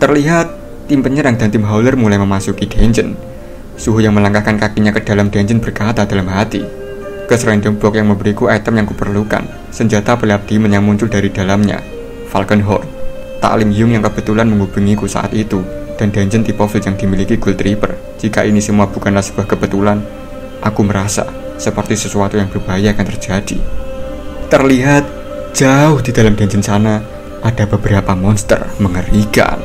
Terlihat tim penyerang dan tim Howler mulai memasuki dungeon. Suho yang melangkahkan kakinya ke dalam dungeon berkata dalam hati, "Gas random block yang memberiku item yang kuperlukan, senjata pelap demon yang muncul dari dalamnya, Falcon Horn, Taklim Yung yang kebetulan menghubungiku saat itu, dan dungeon tipe field yang dimiliki Gold Reaper. Jika ini semua bukanlah sebuah kebetulan, aku merasa seperti sesuatu yang berbahaya akan terjadi." Terlihat jauh di dalam dungeon sana ada beberapa monster mengerikan.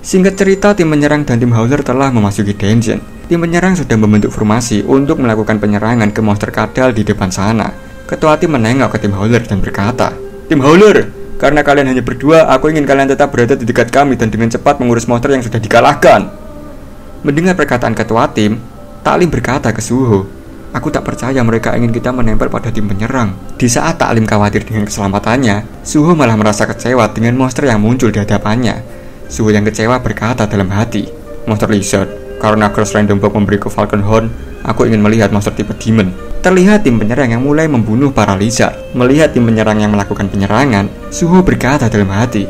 Singkat cerita, tim penyerang dan tim Howler telah memasuki dungeon. Tim penyerang sudah membentuk formasi untuk melakukan penyerangan ke monster kadal di depan sana. Ketua tim menengok ke tim Howler dan berkata, "Tim Howler, karena kalian hanya berdua, aku ingin kalian tetap berada di dekat kami dan dengan cepat mengurus monster yang sudah dikalahkan." Mendengar perkataan ketua tim, Taklim berkata ke Suho, "Aku tak percaya mereka ingin kita menempel pada tim penyerang." Di saat Taklim khawatir dengan keselamatannya, Suho malah merasa kecewa dengan monster yang muncul di hadapannya. Suho yang kecewa berkata dalam hati, "Monster Lizard, karena Cross Random Block memberiku Falcon Horn, aku ingin melihat monster tipe Demon." Terlihat tim penyerang yang mulai membunuh para Lizard. Melihat tim penyerang yang melakukan penyerangan, Suho berkata dalam hati,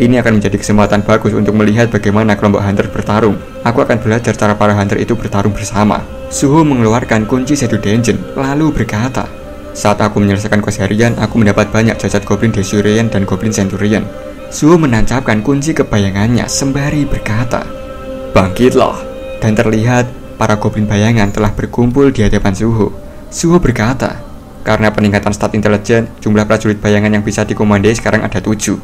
"Ini akan menjadi kesempatan bagus untuk melihat bagaimana kelompok hunter bertarung. Aku akan belajar cara para hunter itu bertarung bersama." Suho mengeluarkan kunci satu dungeon, lalu berkata, "Saat aku menyelesaikan keseharian, aku mendapat banyak jasad Goblin Desurian dan Goblin Centurion." Suho menancapkan kunci ke bayangannya sembari berkata, "Bangkitlah." Dan terlihat para goblin bayangan telah berkumpul di hadapan Suho. Suho berkata, "Karena peningkatan stat intelijen, jumlah prajurit bayangan yang bisa dikomandai sekarang ada 7.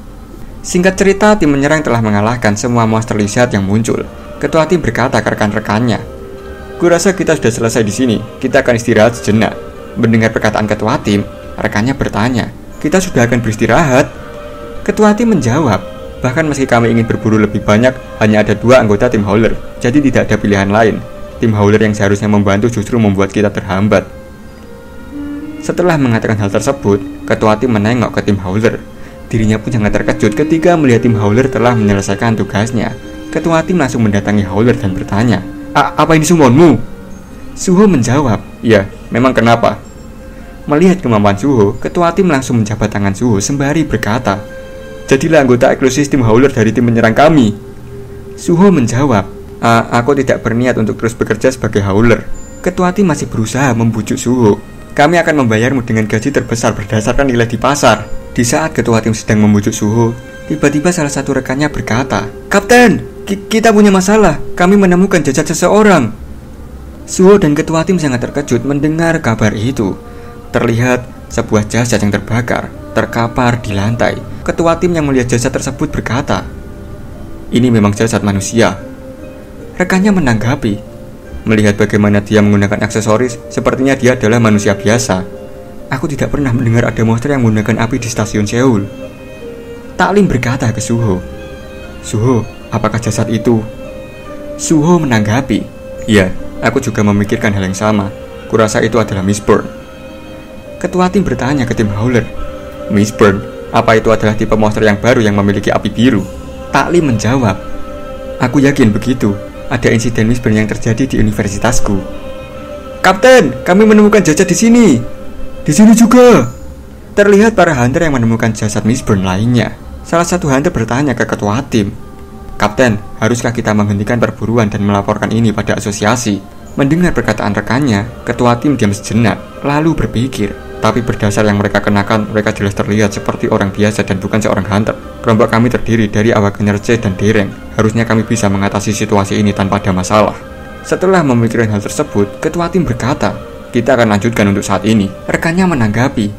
Singkat cerita, tim menyerang telah mengalahkan semua monster lizard yang muncul. Ketua tim berkata ke rekan-rekannya, "Kurasa kita sudah selesai di sini. Kita akan istirahat sejenak." Mendengar perkataan ketua tim, rekannya bertanya, "Kita sudah akan beristirahat?" Ketua tim menjawab, "Bahkan meski kami ingin berburu lebih banyak, hanya ada 2 anggota tim Howler, jadi tidak ada pilihan lain. Tim Howler yang seharusnya membantu justru membuat kita terhambat." Setelah mengatakan hal tersebut, ketua tim menengok ke tim Howler. Dirinya pun sangat terkejut ketika melihat tim Howler telah menyelesaikan tugasnya. Ketua tim langsung mendatangi Howler dan bertanya, Apa ini summonmu?" Suho menjawab, "Ya, memang kenapa?" Melihat kemampuan Suho, ketua tim langsung menjabat tangan Suho sembari berkata, "Jadilah anggota eksklusif tim Howler dari tim penyerang kami." Suho menjawab, Aku tidak berniat untuk terus bekerja sebagai Howler." Ketua tim masih berusaha membujuk Suho. "Kami akan membayarmu dengan gaji terbesar berdasarkan nilai di pasar." Di saat ketua tim sedang membujuk Suho, tiba-tiba salah satu rekannya berkata, "Kapten, kita punya masalah. Kami menemukan jasad seseorang." Suho dan ketua tim sangat terkejut mendengar kabar itu. Terlihat sebuah jasad yang terbakar terkapar di lantai. Ketua tim yang melihat jasad tersebut berkata, "Ini memang jasad manusia." Rekannya menanggapi, "Melihat bagaimana dia menggunakan aksesoris, sepertinya dia adalah manusia biasa. Aku tidak pernah mendengar ada monster yang menggunakan api di stasiun Seoul." Taklim berkata ke Suho, "Suho, apakah jasad itu?" Suho menanggapi, "Ya, aku juga memikirkan hal yang sama. Kurasa itu adalah Mistborn." Ketua tim bertanya ke tim Howler, "Mistborn, apa itu adalah tipe monster yang baru yang memiliki api biru?" Taklim menjawab, "Aku yakin begitu. Ada insiden Mistborn yang terjadi di universitasku." "Kapten, kami menemukan jasad di sini." "Di sini juga." Terlihat para hunter yang menemukan jasad Mistborn lainnya. Salah satu hunter bertanya ke ketua tim, "Kapten, haruskah kita menghentikan perburuan dan melaporkan ini pada asosiasi?" Mendengar perkataan rekannya, ketua tim diam sejenak, lalu berpikir, tapi berdasar yang mereka kenakan, mereka jelas terlihat seperti orang biasa dan bukan seorang hunter. Kelompok kami terdiri dari Awakener C dan Dereng. Harusnya kami bisa mengatasi situasi ini tanpa ada masalah. Setelah memikirkan hal tersebut, ketua tim berkata, "Kita akan lanjutkan untuk saat ini." Rekannya menanggapi,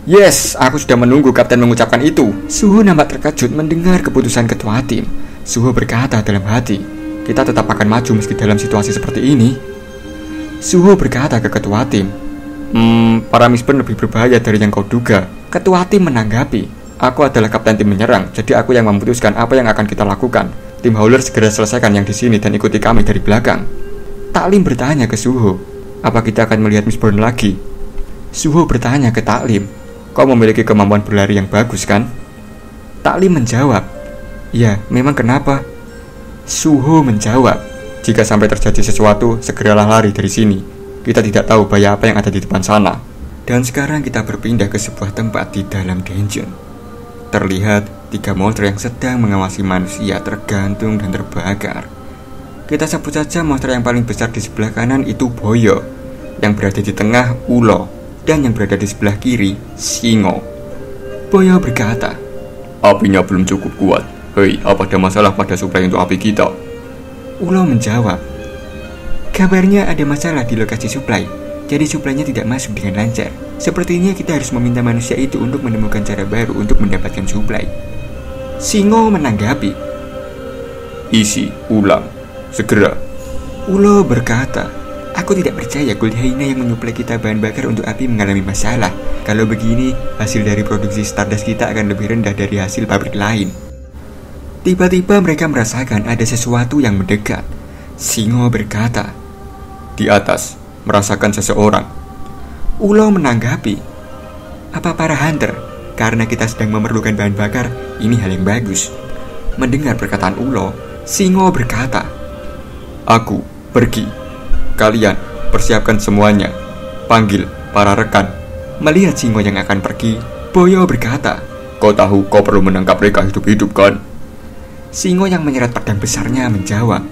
"Yes, aku sudah menunggu kapten mengucapkan itu." Suho nampak terkejut mendengar keputusan ketua tim. Suho berkata dalam hati, "Kita tetap akan maju meski dalam situasi seperti ini." Suho berkata ke ketua tim, Para Mistborn lebih berbahaya dari yang kau duga." Ketua tim menanggapi, "Aku adalah kapten tim menyerang, jadi aku yang memutuskan apa yang akan kita lakukan. Tim Howler segera selesaikan yang di sini dan ikuti kami dari belakang." Taklim bertanya ke Suho, "Apa kita akan melihat Mistborn lagi?" Suho bertanya ke Taklim, "Kau memiliki kemampuan berlari yang bagus kan?" Taklim menjawab, Ya, memang kenapa? Suho menjawab, jika sampai terjadi sesuatu, segeralah lari dari sini. Kita tidak tahu bahaya apa yang ada di depan sana. Dan sekarang kita berpindah ke sebuah tempat di dalam dungeon. Terlihat 3 monster yang sedang mengawasi manusia tergantung dan terbakar. Kita sebut saja monster yang paling besar di sebelah kanan itu Boyo, yang berada di tengah Ulo, dan yang berada di sebelah kiri Singo. Boyo berkata, apinya belum cukup kuat. Hei, apa ada masalah pada suplai untuk api kita? Ulo menjawab, kabarnya ada masalah di lokasi suplai. Jadi suplainya tidak masuk dengan lancar. Sepertinya kita harus meminta manusia itu untuk menemukan cara baru untuk mendapatkan suplai. Singo menanggapi, isi ulang, segera. Ulo berkata, aku tidak percaya Gold Hyena yang menyuplai kita bahan bakar untuk api mengalami masalah. Kalau begini, hasil dari produksi Stardust kita akan lebih rendah dari hasil pabrik lain. Tiba-tiba mereka merasakan ada sesuatu yang mendekat. Singo berkata, di atas, merasakan seseorang. Ulo menanggapi, apa para hunter? Karena kita sedang memerlukan bahan bakar, ini hal yang bagus. Mendengar perkataan Ulo, Singo berkata, aku pergi. Kalian persiapkan semuanya. Panggil para rekan. Melihat Singo yang akan pergi, Boyo berkata, kau tahu kau perlu menangkap mereka hidup-hidup kan? Singo yang menyeret pedang besarnya menjawab,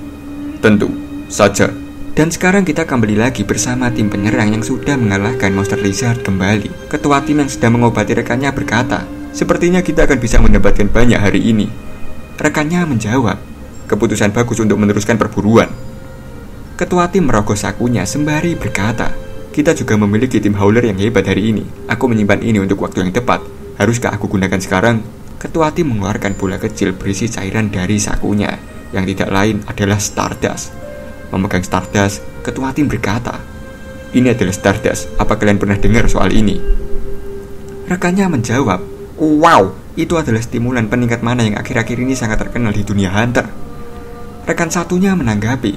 tentu saja. Dan sekarang kita kembali lagi bersama tim penyerang yang sudah mengalahkan monster lizard kembali. Ketua tim yang sedang mengobati rekannya berkata, sepertinya kita akan bisa mendapatkan banyak hari ini. Rekannya menjawab, keputusan bagus untuk meneruskan perburuan. Ketua tim merogoh sakunya sembari berkata, kita juga memiliki tim howler yang hebat hari ini. Aku menyimpan ini untuk waktu yang tepat. Haruskah aku gunakan sekarang? Ketua tim mengeluarkan bola kecil berisi cairan dari sakunya, yang tidak lain adalah Stardust. Memegang Stardust, ketua tim berkata, ini adalah Stardust, apa kalian pernah dengar soal ini? Rekannya menjawab, wow, itu adalah stimulan peningkat mana yang akhir-akhir ini sangat terkenal di dunia hunter. Rekan satunya menanggapi,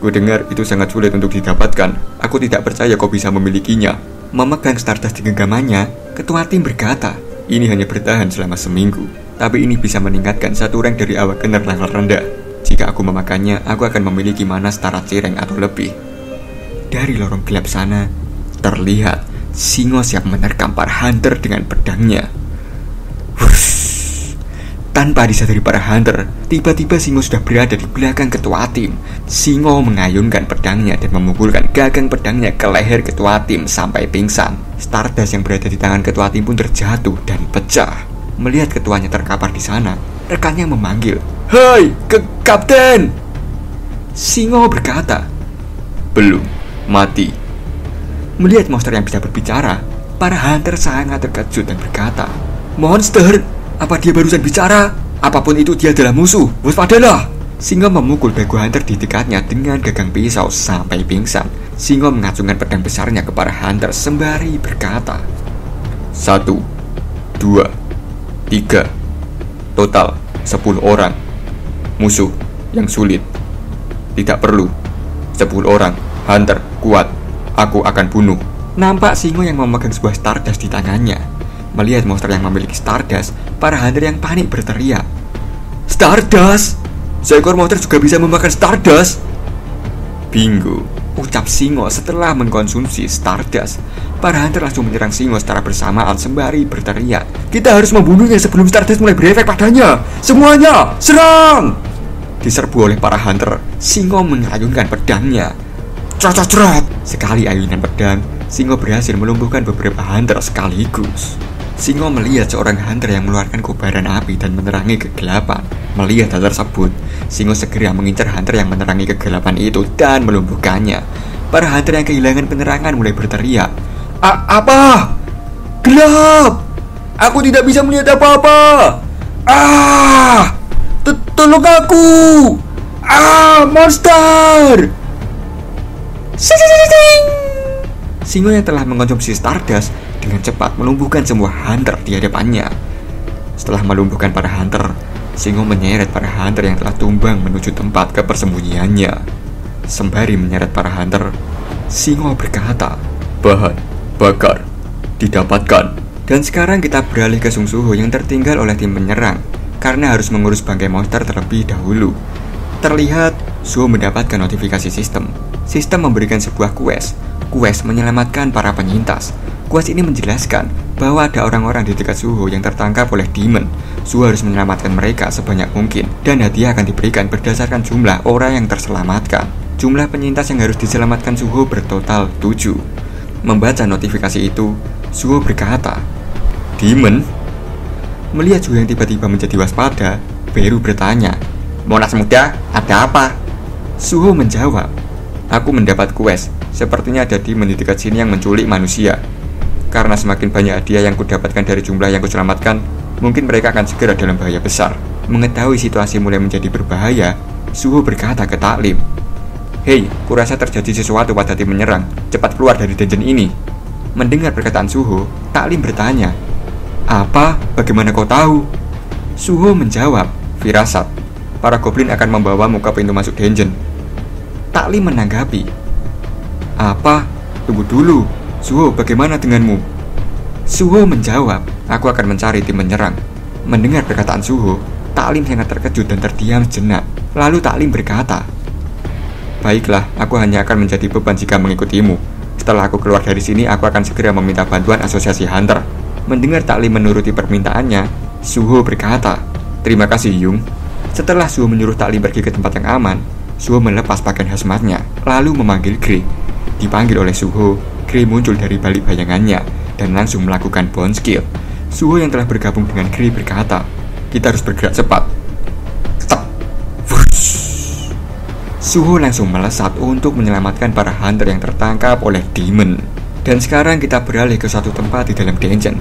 gue dengar itu sangat sulit untuk didapatkan. Aku tidak percaya kau bisa memilikinya. Memegang Stardust di genggamannya, ketua tim berkata, ini hanya bertahan selama seminggu, tapi ini bisa meningkatkan 1 rank dari Awakener level rendah. Jika aku memakannya, aku akan memiliki mana setara C-rank atau lebih. Dari lorong gelap sana, terlihat Singo siap menerkam para hunter dengan pedangnya. Wush. Tanpa disadari para hunter, tiba-tiba Singo sudah berada di belakang ketua tim. Singo mengayunkan pedangnya dan memukulkan gagang pedangnya ke leher ketua tim sampai pingsan. Stardust yang berada di tangan ketua tim pun terjatuh dan pecah. Melihat ketuanya terkapar di sana, rekannya memanggil, hei, kapten! Singo berkata, belum, mati. Melihat monster yang bisa berbicara, para hunter sangat terkejut dan berkata, monster? Apa dia barusan bicara? Apapun itu dia adalah musuh, waspadalah! Singo memukul dagu hunter di dekatnya dengan gagang pisau sampai pingsan. Singo mengacungkan pedang besarnya ke para hunter sembari berkata, 1, 2, 3, total 10 orang. Musuh yang sulit. Tidak perlu 10 orang, hunter kuat. Aku akan bunuh. Nampak Singo yang memegang sebuah Stardust di tangannya. Melihat monster yang memiliki Stardust, para hunter yang panik berteriak, Stardust! Seekor monster juga bisa memakan Stardust? Bingo, ucap Singo setelah mengkonsumsi Stardust. Para hunter langsung menyerang Singo secara bersamaan sembari berteriak, kita harus membunuhnya sebelum Stardust mulai berefek padanya. Semuanya, serang! Diserbu oleh para hunter, Singo mengayunkan pedangnya. Crat-crat! Sekali ayunan pedang, Singo berhasil melumpuhkan beberapa hunter sekaligus. Singo melihat seorang hunter yang mengeluarkan kobaran api dan menerangi kegelapan. Melihat hal tersebut, Singo segera mengincar hunter yang menerangi kegelapan itu dan melumpuhkannya. Para hunter yang kehilangan penerangan mulai berteriak, apa? Gelap! Aku tidak bisa melihat apa-apa! Tolong aku! Monster! Singo yang telah mengkonsumsi Stardust dengan cepat melumpuhkan semua hunter di hadapannya. Setelah melumpuhkan para hunter, Singo menyeret para hunter yang telah tumbang menuju tempat kepersembunyiannya. Sembari menyeret para hunter, Singo berkata, bahan bakar didapatkan. Dan sekarang kita beralih ke Sung Suho yang tertinggal oleh tim penyerang. karena harus mengurus bangkai monster terlebih dahulu. Terlihat Suho mendapatkan notifikasi sistem. Sistem memberikan sebuah quest menyelamatkan para penyintas. Quest ini menjelaskan bahwa ada orang-orang di dekat Suho yang tertangkap oleh demon. Suho harus menyelamatkan mereka sebanyak mungkin, dan hadiah akan diberikan berdasarkan jumlah orang yang terselamatkan. Jumlah penyintas yang harus diselamatkan Suho bertotal 7. Membaca notifikasi itu, Suho berkata, "Demon?" Melihat Suho yang tiba-tiba menjadi waspada, Beru bertanya, "Monas muda, ada apa?" Suho menjawab, "Aku mendapat quest. Sepertinya ada demon di dekat sini yang menculik manusia. Karena semakin banyak hadiah yang kudapatkan dari jumlah yang kuselamatkan, mungkin mereka akan segera dalam bahaya besar." Mengetahui situasi mulai menjadi berbahaya, Suho berkata ke Taklim, "Hei, kurasa terjadi sesuatu pada tim menyerang. Cepat keluar dari dungeon ini." Mendengar perkataan Suho, Taklim bertanya, "Apa? Bagaimana kau tahu?" Suho menjawab, "Firasat. Para goblin akan membawamu ke pintu masuk dungeon." Taklim menanggapi, "Apa? Tunggu dulu. Suho, bagaimana denganmu?" Suho menjawab, "Aku akan mencari tim menyerang." Mendengar perkataan Suho, Taklim sangat terkejut dan terdiam sejenak. Lalu Taklim berkata, "Baiklah, aku hanya akan menjadi beban jika mengikutimu. Setelah aku keluar dari sini, aku akan segera meminta bantuan asosiasi hunter." Mendengar Taklim menuruti permintaannya, Suho berkata, "Terima kasih, Yung." Setelah Suho menyuruh Taklim pergi ke tempat yang aman, Suho melepas pakaian hazmatnya, lalu memanggil Grey. Dipanggil oleh Suho, Grey muncul dari balik bayangannya dan langsung melakukan bond skill. Suho yang telah bergabung dengan Grey berkata, "Kita harus bergerak cepat." Tep. Suho langsung melesat untuk menyelamatkan para hunter yang tertangkap oleh demon. Dan sekarang kita beralih ke suatu tempat di dalam dungeon.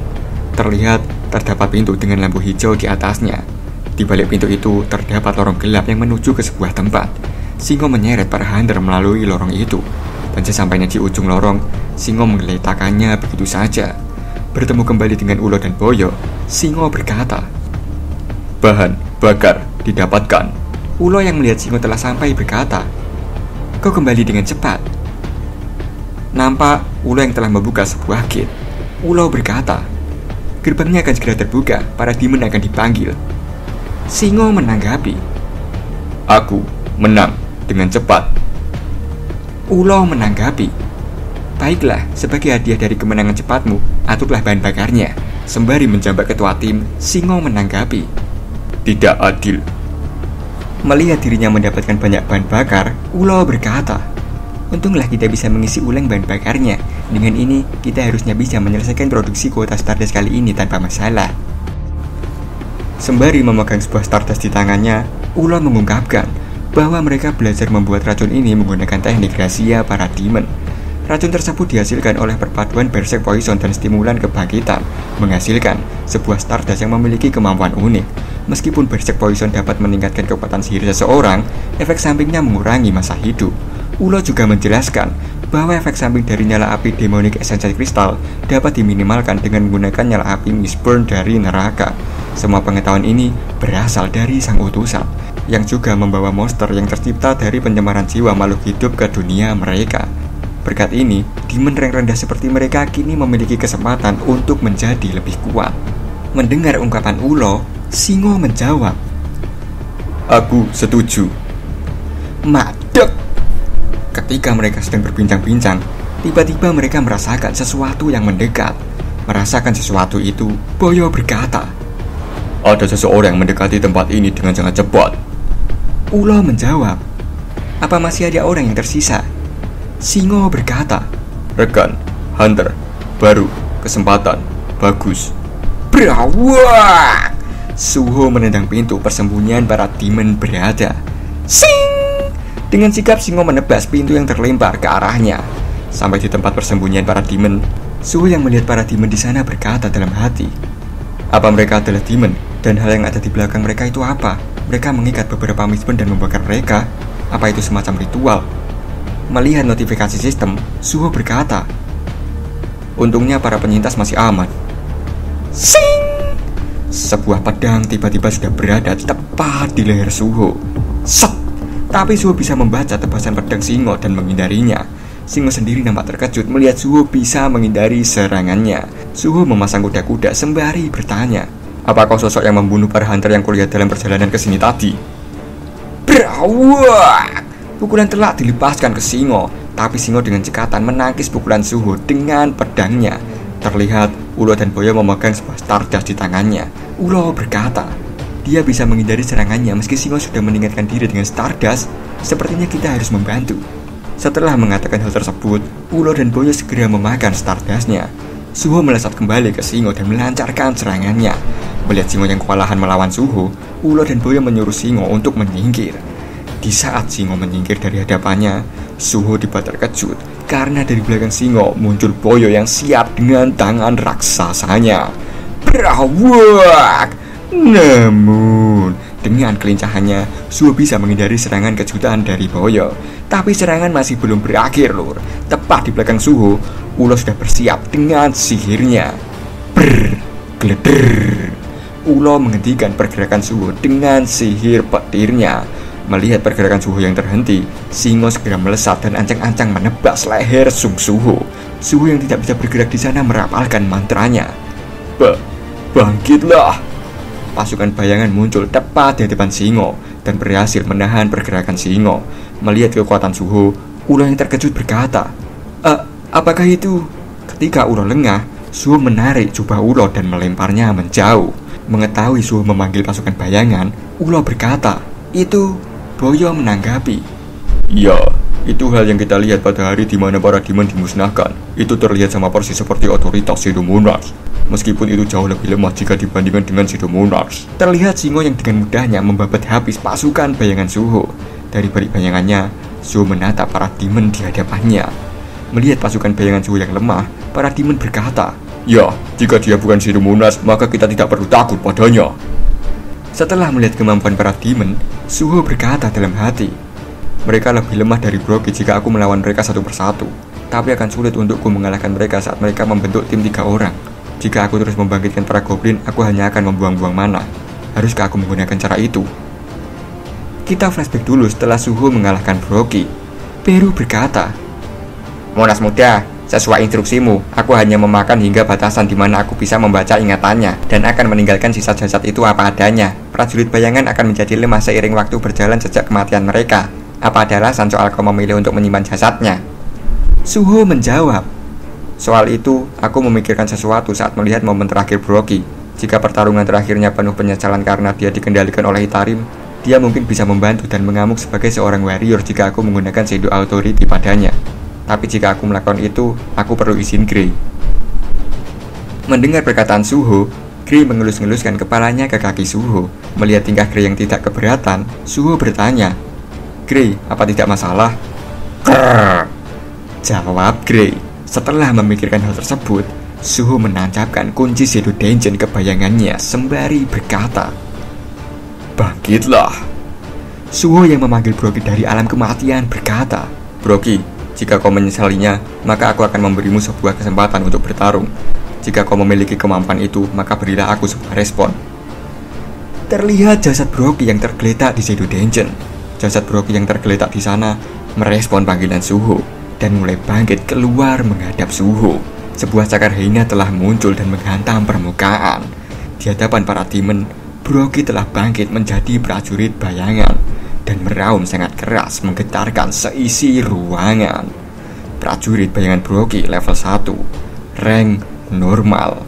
Terlihat terdapat pintu dengan lampu hijau di atasnya. Di balik pintu itu terdapat lorong gelap yang menuju ke sebuah tempat. Singo menyeret para hunter melalui lorong itu. Dan sesampainya di ujung lorong, Singo menggeletakkannya begitu saja. Bertemu kembali dengan Ulo dan Boyo, Singo berkata, "Bahan bakar didapatkan." Ulo yang melihat Singo telah sampai berkata, "Kau kembali dengan cepat." Nampak Ulo yang telah membuka sebuah gate. Ulo berkata, "Gerbangnya akan segera terbuka, para demon akan dipanggil." Singo menanggapi, "Aku menang dengan cepat." Ulo menanggapi, "Baiklah, sebagai hadiah dari kemenangan cepatmu, aturlah bahan bakarnya." Sembari menjambak ketua tim, Singo menanggapi, "Tidak adil." Melihat dirinya mendapatkan banyak bahan bakar, Ulo berkata, "Untunglah kita bisa mengisi ulang bahan bakarnya. Dengan ini, kita harusnya bisa menyelesaikan produksi kuota Stardust kali ini tanpa masalah." Sembari memegang sebuah Stardust di tangannya, Ulo mengungkapkan bahwa mereka belajar membuat racun ini menggunakan teknik rahasia para demon. Racun tersebut dihasilkan oleh perpaduan Berserk Poison dan stimulan kebangkitan, menghasilkan sebuah Stardust yang memiliki kemampuan unik. Meskipun Berserk Poison dapat meningkatkan kekuatan sihir seseorang, efek sampingnya mengurangi masa hidup. Ulo juga menjelaskan bahwa efek samping dari nyala api Demonic Essential Crystal dapat diminimalkan dengan menggunakan nyala api Mistburn dari neraka. Semua pengetahuan ini berasal dari sang utusan, yang juga membawa monster yang tercipta dari pencemaran jiwa makhluk hidup ke dunia mereka. Berkat ini, demon rank rendah seperti mereka kini memiliki kesempatan untuk menjadi lebih kuat. Mendengar ungkapan Ulo, Singo menjawab, "Aku setuju." Madep. Ketika mereka sedang berbincang-bincang, tiba-tiba mereka merasakan sesuatu yang mendekat. Merasakan sesuatu itu, Boyo berkata, "Ada seseorang yang mendekati tempat ini dengan sangat cepat." Ulo menjawab, "Apa masih ada orang yang tersisa?" Singo berkata, "Rekan, hunter, baru, kesempatan, bagus." Berawak! Suho menendang pintu persembunyian para demon berada. Sing! Dengan sigap Singo menebas pintu yang terlempar ke arahnya. Sampai di tempat persembunyian para demon, Suho yang melihat para demon di sana berkata dalam hati, "Apa mereka adalah demon? Dan hal yang ada di belakang mereka itu apa? Mereka mengikat beberapa misbon dan membakar mereka. Apa itu semacam ritual?" Melihat notifikasi sistem, Suho berkata, "Untungnya para penyintas masih aman." Sing! Sebuah pedang tiba-tiba sudah berada tepat di leher Suho. Set! Tapi Suho bisa membaca tebasan pedang Singo dan menghindarinya. Singo sendiri nampak terkejut melihat Suho bisa menghindari serangannya. Suho memasang kuda-kuda sembari bertanya, Apa kau sosok yang membunuh para hunter yang kulihat dalam perjalanan ke sini tadi? Berawak! Pukulan telak dilepaskan ke Singo, tapi Singo dengan cekatan menangkis pukulan Suho dengan pedangnya. Terlihat Ulo dan Boyo memegang sebuah Stardust di tangannya. Ulo berkata, dia bisa menghindari serangannya meski Singo sudah meningkatkan diri dengan Stardust. Sepertinya kita harus membantu. Setelah mengatakan hal tersebut, Ulo dan Boyo segera memakan Stardustnya. Suho melesat kembali ke Singo dan melancarkan serangannya. Melihat Singo yang kewalahan melawan Suho, Ulo dan Boyo menyuruh Singo untuk menyingkir. Di saat Singo menyingkir dari hadapannya, Suho dibuat terkejut karena dari belakang Singo muncul Boyo yang siap dengan tangan raksasanya. Berawak! Namun, dengan kelincahannya, Suho bisa menghindari serangan kejutan dari Boyo. Tapi serangan masih belum berakhir, lur. Tepat di belakang Suho, Ulo sudah bersiap dengan sihirnya. Gleder. Ulo menghentikan pergerakan Suho dengan sihir petirnya. Melihat pergerakan Suho yang terhenti, Singo segera melesat dan ancang-ancang menebas leher Sung Suho. Suho yang tidak bisa bergerak di sana merapalkan mantranya. Bangkitlah! Pasukan bayangan muncul tepat di depan Singo dan berhasil menahan pergerakan Singo. Melihat kekuatan Suho, Ulo yang terkejut berkata, apakah itu? Ketika Ulo lengah, Suho menarik jubah Ulo dan melemparnya menjauh. Mengetahui Suho memanggil pasukan bayangan, Ulo berkata, itu. Boyo menanggapi, ya, itu hal yang kita lihat pada hari di mana para demon dimusnahkan. Itu terlihat sama persis seperti otoritas Shadow Monarchs. Meskipun itu jauh lebih lemah jika dibandingkan dengan Shadow Monarchs. Terlihat Singo yang dengan mudahnya membabat habis pasukan bayangan Suho. Dari balik bayangannya, Suho menatap para demon di hadapannya. Melihat pasukan bayangan Suho yang lemah, para demon berkata, ya, jika dia bukan Shadow Monarchs, maka kita tidak perlu takut padanya. Setelah melihat kemampuan para demon, Suho berkata dalam hati, mereka lebih lemah dari Brogy jika aku melawan mereka satu persatu. Tapi akan sulit untukku mengalahkan mereka saat mereka membentuk tim 3 orang. Jika aku terus membangkitkan para goblin, aku hanya akan membuang-buang mana. Haruskah aku menggunakan cara itu? Kita flashback dulu setelah Suho mengalahkan Brogy. Beru berkata, Monas muda, sesuai instruksimu, aku hanya memakan hingga batasan di mana aku bisa membaca ingatannya dan akan meninggalkan sisa jasad itu apa adanya. Prajurit bayangan akan menjadi lemah seiring waktu berjalan sejak kematian mereka. Apa ada alasan soal kau memilih untuk menyimpan jasadnya? Suho menjawab, soal itu, aku memikirkan sesuatu saat melihat momen terakhir Brogy. Jika pertarungan terakhirnya penuh penyesalan karena dia dikendalikan oleh Hitarim, dia mungkin bisa membantu dan mengamuk sebagai seorang warrior jika aku menggunakan Shadow Authority padanya. Tapi jika aku melakukan itu, aku perlu izin Grey. Mendengar perkataan Suho, Grey mengelus-ngeluskan kepalanya ke kaki Suho. Melihat tingkah Grey yang tidak keberatan, Suho bertanya, Grey, apa tidak masalah? Krrr. Jawab Grey. Setelah memikirkan hal tersebut, Suho menancapkan kunci Shadow Dungeon ke bayangannya sembari berkata, bangkitlah. Suho yang memanggil Brogy dari alam kematian berkata, Brogy, jika kau menyesalinya, maka aku akan memberimu sebuah kesempatan untuk bertarung. Jika kau memiliki kemampuan itu, maka berilah aku sebuah respon. Terlihat jasad Brogy yang tergeletak di Shadow Dungeon. Jasad Brogy yang tergeletak di sana merespon panggilan Suho dan mulai bangkit keluar menghadap Suho. Sebuah cakar hina telah muncul dan menghantam permukaan. Di hadapan para demon, Brogy telah bangkit menjadi prajurit bayangan dan meraung sangat keras menggetarkan seisi ruangan. Prajurit bayangan Brogy level 1, rank normal.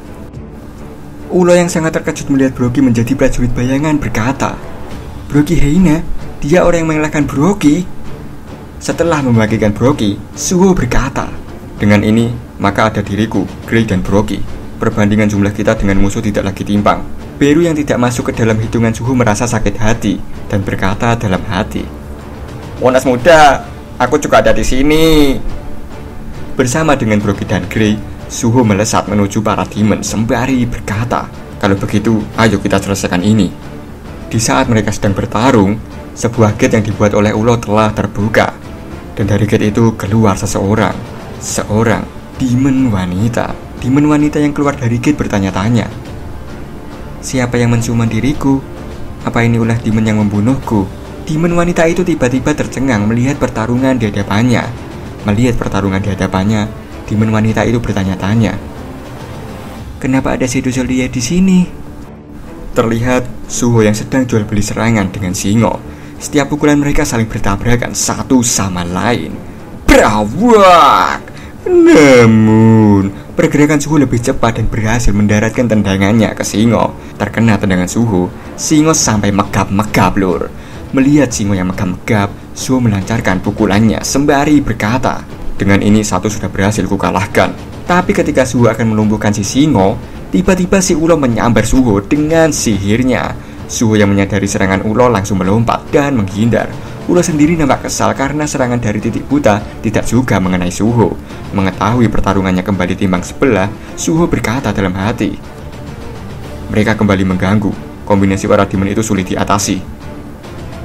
Ulo yang sangat terkejut melihat Brogy menjadi prajurit bayangan berkata, Brogy hina, dia orang yang mengalahkan Brogy. Setelah membagikan Brogy, Suho berkata, dengan ini, maka ada diriku, Grey dan Brogy. Perbandingan jumlah kita dengan musuh tidak lagi timpang. Beru yang tidak masuk ke dalam hitungan Suho merasa sakit hati dan berkata dalam hati, Monas muda, aku juga ada di sini. Bersama dengan Brogy dan Grey, Suho melesat menuju para demon sembari berkata, kalau begitu, ayo kita selesaikan ini. Di saat mereka sedang bertarung, sebuah gate yang dibuat oleh Ulo telah terbuka, dan dari gate itu keluar seorang demon wanita. Demon wanita yang keluar dari gate bertanya-tanya, siapa yang menciuman diriku? Apa ini ulah demon yang membunuhku? Demon wanita itu tiba-tiba tercengang melihat pertarungan di hadapannya. Demon wanita itu bertanya-tanya, kenapa ada Shadow Zolia di sini? Terlihat Suho yang sedang jual beli serangan dengan Singo. Setiap pukulan mereka saling bertabrakan satu sama lain. Brawak! Namun pergerakan Suho lebih cepat dan berhasil mendaratkan tendangannya ke Singo. Terkena tendangan Suho, Singo sampai megap-megap lur. Melihat Singo yang megap-megap, Suho melancarkan pukulannya sembari berkata, dengan ini satu sudah berhasil kukalahkan. Tapi ketika Suho akan melumpuhkan si Singo, tiba-tiba si ulo menyambar Suho dengan sihirnya. Suho yang menyadari serangan ulo langsung melompat dan menghindar. Ulo sendiri nampak kesal karena serangan dari titik buta tidak juga mengenai Suho. Mengetahui pertarungannya kembali timbang sebelah, Suho berkata dalam hati, mereka kembali mengganggu. Kombinasi para demon itu sulit diatasi.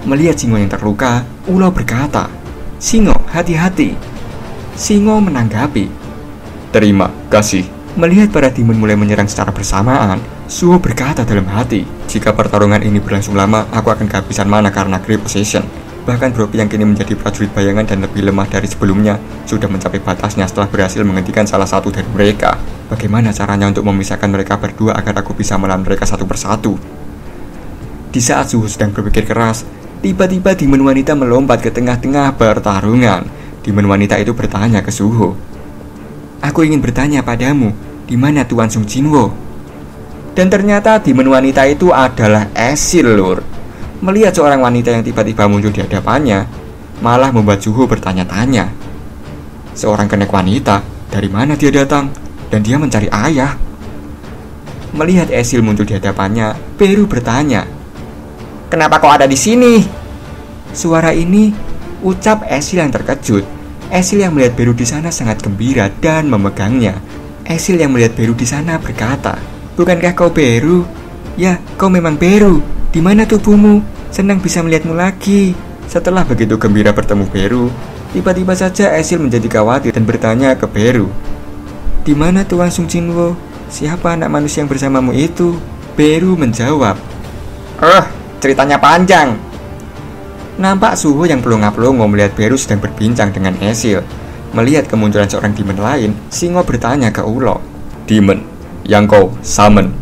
Melihat Singo yang terluka, ulo berkata, Singo, hati-hati. Singo menanggapi, terima kasih. Melihat para demon mulai menyerang secara bersamaan, Suho berkata dalam hati, jika pertarungan ini berlangsung lama, aku akan kehabisan mana karena Great Possession. Bahkan Broppy yang kini menjadi prajurit bayangan dan lebih lemah dari sebelumnya sudah mencapai batasnya setelah berhasil menghentikan salah satu dari mereka. Bagaimana caranya untuk memisahkan mereka berdua agar aku bisa melawan mereka satu persatu? Di saat Suho sedang berpikir keras, tiba-tiba demon wanita melompat ke tengah-tengah pertarungan. Demon wanita itu bertanya ke Suho, aku ingin bertanya padamu, di mana Tuan Sung Jinwo? Dan ternyata demon wanita itu adalah Esil lur. Melihat seorang wanita yang tiba-tiba muncul di hadapannya, malah membuat Suho bertanya-tanya. Seorang kenek wanita, dari mana dia datang? Dan dia mencari ayah. Melihat Esil muncul di hadapannya, Beru bertanya, kenapa kau ada di sini? Suara ini ucap Esil yang terkejut. Esil yang melihat Beru di sana sangat gembira dan memegangnya. Esil yang melihat Beru di sana berkata, bukankah kau Beru? Ya, kau memang Beru. Di mana tubuhmu? Senang bisa melihatmu lagi. Setelah begitu gembira bertemu Beru, tiba-tiba saja Esil menjadi khawatir dan bertanya ke Beru, di mana Tuan Sung Jinwo? Siapa anak manusia yang bersamamu itu? Beru menjawab, ceritanya panjang. Nampak Suho yang pelongo-pelongo melihat Beru sedang berbincang dengan Esil. Melihat kemunculan seorang demon lain, Singo bertanya ke Ulo, demon yang kau summon?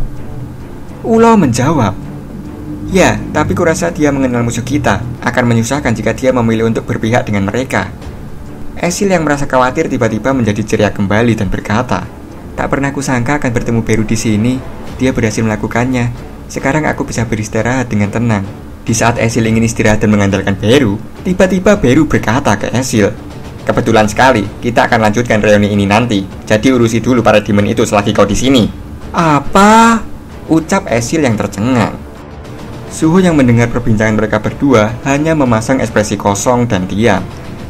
Ulo menjawab, ya, tapi kurasa dia mengenal musuh kita. Akan menyusahkan jika dia memilih untuk berpihak dengan mereka. Esil yang merasa khawatir tiba-tiba menjadi ceria kembali dan berkata, tak pernah kusangka akan bertemu Beru di sini. Dia berhasil melakukannya. Sekarang aku bisa beristirahat dengan tenang. Di saat Esil ingin istirahat dan mengandalkan Beru, tiba-tiba Beru berkata ke Esil, kebetulan sekali, kita akan lanjutkan reuni ini nanti. Jadi urusi dulu para demon itu selagi kau di sini. Apa? Ucap Esil yang tercengang. Suho yang mendengar perbincangan mereka berdua hanya memasang ekspresi kosong dan diam.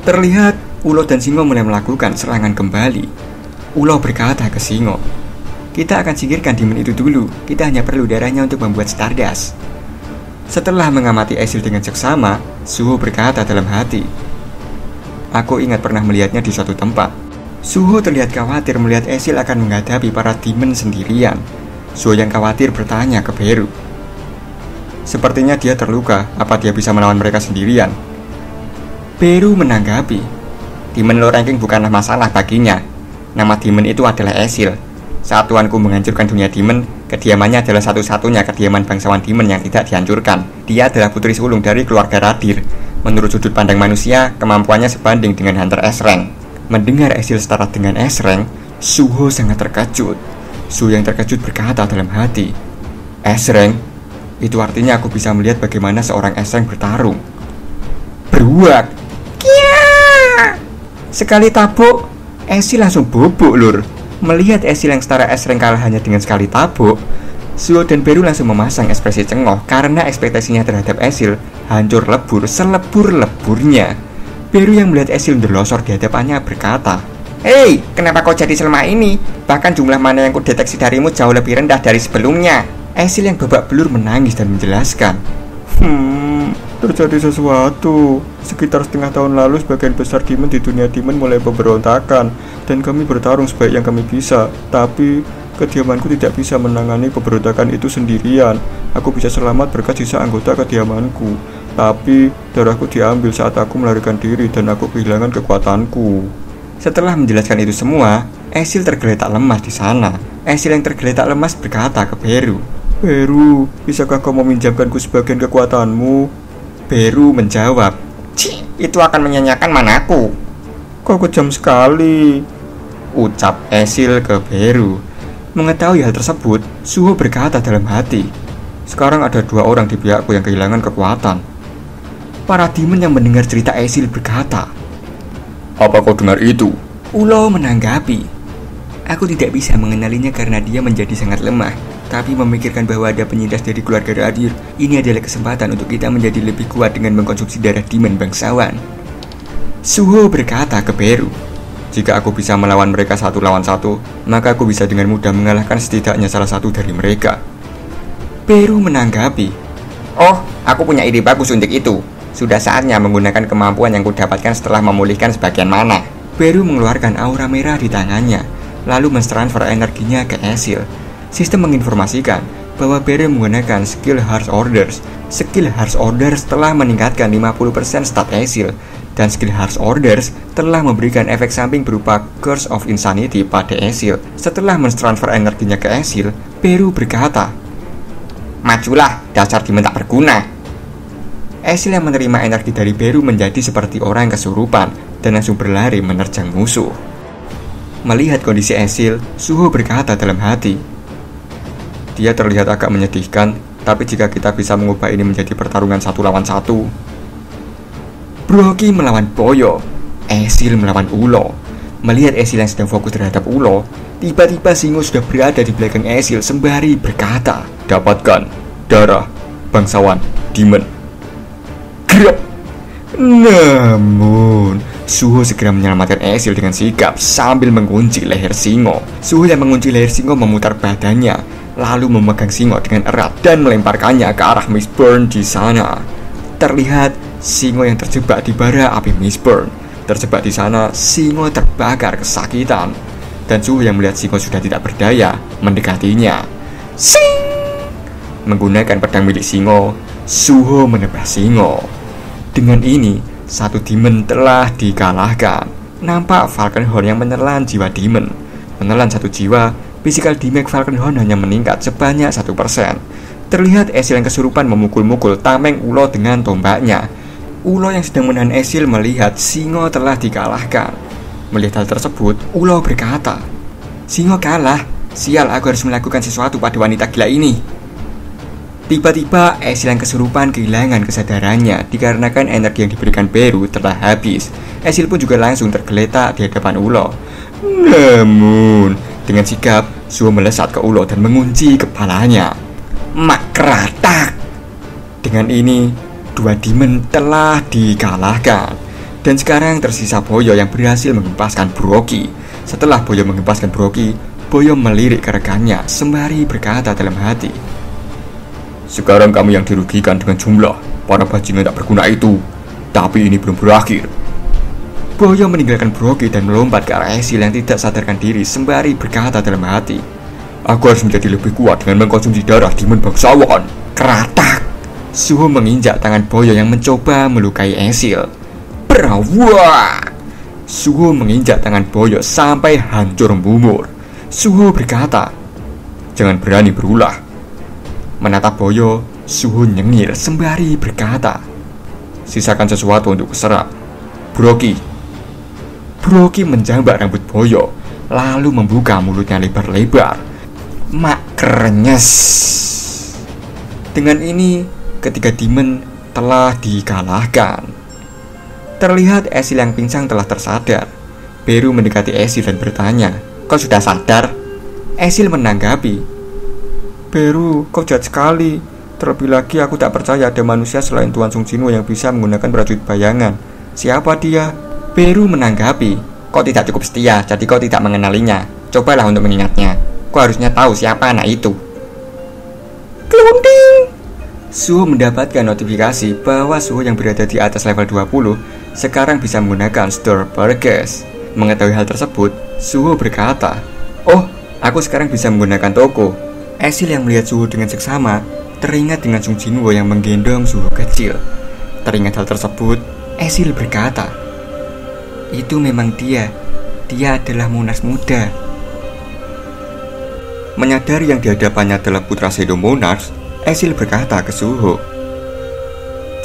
Terlihat Ulo dan Singo mulai melakukan serangan kembali. Ulo berkata ke Singo, kita akan singkirkan demon itu dulu. Kita hanya perlu darahnya untuk membuat Stardust. Setelah mengamati Esil dengan seksama, Suho berkata dalam hati, aku ingat pernah melihatnya di suatu tempat. Suho terlihat khawatir melihat Esil akan menghadapi para demon sendirian. Suho yang khawatir bertanya ke Beru, sepertinya dia terluka, apa dia bisa melawan mereka sendirian? Beru menanggapi, demon low ranking bukanlah masalah baginya. Nama demon itu adalah Esil. Saat tuanku menghancurkan dunia demon, kediamannya adalah satu-satunya kediaman bangsawan demon yang tidak dihancurkan. Dia adalah putri sulung dari keluarga Radir. Menurut sudut pandang manusia, kemampuannya sebanding dengan Hunter S-Rank. Mendengar Esil setara dengan S-Rank, Suho sangat terkejut. Suho yang terkejut berkata dalam hati, S-Rank? Itu artinya aku bisa melihat bagaimana seorang S-Rank bertarung. Beruak! Kia! Sekali tabuk, Esil langsung bobok lur. Melihat Esil yang setara S-Rank kalah hanya dengan sekali tabuk, Suho dan Beru langsung memasang ekspresi cengoh karena ekspektasinya terhadap Esil hancur lebur selebur-leburnya. Beru yang melihat Esil berlosor di hadapannya berkata, hei, kenapa kau jadi selemah ini? Bahkan jumlah mana yang kudeteksi darimu jauh lebih rendah dari sebelumnya. Esil yang babak belur menangis dan menjelaskan, terjadi sesuatu. Sekitar setengah tahun lalu sebagian besar demon di dunia demon mulai pemberontakan, dan kami bertarung sebaik yang kami bisa. Tapi kediamanku tidak bisa menangani pemberontakan itu sendirian. Aku bisa selamat berkat sisa anggota kediamanku, tapi darahku diambil saat aku melarikan diri dan aku kehilangan kekuatanku. Setelah menjelaskan itu semua, Esil tergeletak lemas di sana. Esil yang tergeletak lemas berkata ke Beru, Beru, bisakah kau meminjamkanku sebagian kekuatanmu? Beru menjawab, Cih, itu akan menyanyiakan manaku. kau kejam sekali, ucap Esil ke Beru. Mengetahui hal tersebut, Suho berkata dalam hati, sekarang ada 2 orang di pihakku yang kehilangan kekuatan. Para demon yang mendengar cerita Esil berkata, apa kau dengar itu? Ulo menanggapi, aku tidak bisa mengenalinya karena dia menjadi sangat lemah. Tapi memikirkan bahwa ada penyintas dari keluarga Radir, ini adalah kesempatan untuk kita menjadi lebih kuat dengan mengkonsumsi darah demon bangsawan. Suho berkata ke Beru, jika aku bisa melawan mereka 1 lawan 1, maka aku bisa dengan mudah mengalahkan setidaknya salah satu dari mereka. Beru menanggapi, Oh, aku punya ide bagus untuk itu. Sudah saatnya menggunakan kemampuan yang kudapatkan setelah memulihkan sebagian mana. Beru mengeluarkan aura merah di tangannya, lalu mentransfer energinya ke Esil. Sistem menginformasikan bahwa Beru menggunakan skill Harsh Orders. Skill Harsh Orders telah meningkatkan 50% stat Esil, dan skill Harsh Orders telah memberikan efek samping berupa Curse of Insanity pada Esil. Setelah mentransfer energinya ke Esil, Beru berkata, Majulah, dasar demon tak berguna. Esil yang menerima energi dari Beru menjadi seperti orang kesurupan dan langsung berlari menerjang musuh. Melihat kondisi Esil, Suho berkata dalam hati, dia terlihat agak menyedihkan, tapi jika kita bisa mengubah ini menjadi pertarungan 1 lawan 1. Broky melawan Boyo, Esil melawan Ulo. Melihat Esil yang sedang fokus terhadap Ulo, tiba-tiba Singo sudah berada di belakang Esil sembari berkata, dapatkan darah bangsawan demon. Gerak. Namun Suho segera menyelamatkan Esil dengan sigap sambil mengunci leher Singo. Suho yang mengunci leher Singo memutar badannya, lalu memegang Singo dengan erat dan melemparkannya ke arah Mistburn di sana. Terlihat Singo yang terjebak di bara api Mistburn. Terjebak di sana, Singo terbakar kesakitan. Dan Suho yang melihat Singo sudah tidak berdaya mendekatinya. Sing! Menggunakan pedang milik Singo, Suho menebas Singo. Dengan ini, 1 demon telah dikalahkan. Nampak Falconhorn yang menelan jiwa demon. Menelan 1 jiwa, physical damage Falconhorn hanya meningkat sebanyak 1%. Terlihat Esil yang kesurupan memukul-mukul tameng Ulo dengan tombaknya. Ulo yang sedang menahan Esil melihat Singo telah dikalahkan. Melihat hal tersebut, Ulo berkata, Singo kalah, sial, aku harus melakukan sesuatu pada wanita gila ini. Tiba-tiba Esil yang kesurupan kehilangan kesadarannya dikarenakan energi yang diberikan Beru telah habis. Esil pun juga langsung tergeletak di hadapan Ulo. Namun dengan sigap, Suho melesat ke Ulo dan mengunci kepalanya. Makratak. Dengan ini, 2 demon telah dikalahkan. Dan sekarang tersisa Boyo yang berhasil mengempaskan Broky. Setelah Boyo mengempaskan Broky, Boyo melirik ke rekannya sembari berkata dalam hati, sekarang kamu yang dirugikan dengan jumlah para bajingan tak berguna itu. Tapi ini belum berakhir. Boyo meninggalkan Broky dan melompat ke arah Esil yang tidak sadarkan diri sembari berkata dalam hati, aku harus menjadi lebih kuat dengan mengkonsumsi darah demon bangsawan. Keratak. Suho menginjak tangan Boyo yang mencoba melukai Esil. Berawak. Suho menginjak tangan Boyo sampai hancur memumur. Suho berkata, jangan berani berulah. Menatap Boyo, Suho nyengir sembari berkata, sisakan sesuatu untuk kuserap. Broky. Broky menjambak rambut Boyo, lalu membuka mulutnya lebar-lebar. Mak krenyes. Dengan ini, ketiga demon telah dikalahkan. Terlihat Esil yang pingsan telah tersadar. Beru mendekati Esil dan bertanya, kau sudah sadar? Esil menanggapi, Beru, kau jahat sekali. Terlebih lagi aku tak percaya ada manusia selain Tuan Sung Jinwo yang bisa menggunakan prajurit bayangan. Siapa dia? Beru menanggapi, kau tidak cukup setia, jadi kau tidak mengenalinya. Cobalah untuk mengingatnya. Kau harusnya tahu siapa anak itu. Kelunding. Suho mendapatkan notifikasi bahwa Suho yang berada di atas level 20 sekarang bisa menggunakan Store Burgess. Mengetahui hal tersebut, Suho berkata, oh, aku sekarang bisa menggunakan toko. Esil yang melihat Suho dengan seksama teringat dengan Sung Jinwo yang menggendong Suho kecil. Teringat hal tersebut, Esil berkata, itu memang dia. Dia adalah Munas muda. Menyadari yang di hadapannya adalah putra Shadow Monarch, Ezil berkata ke Suho,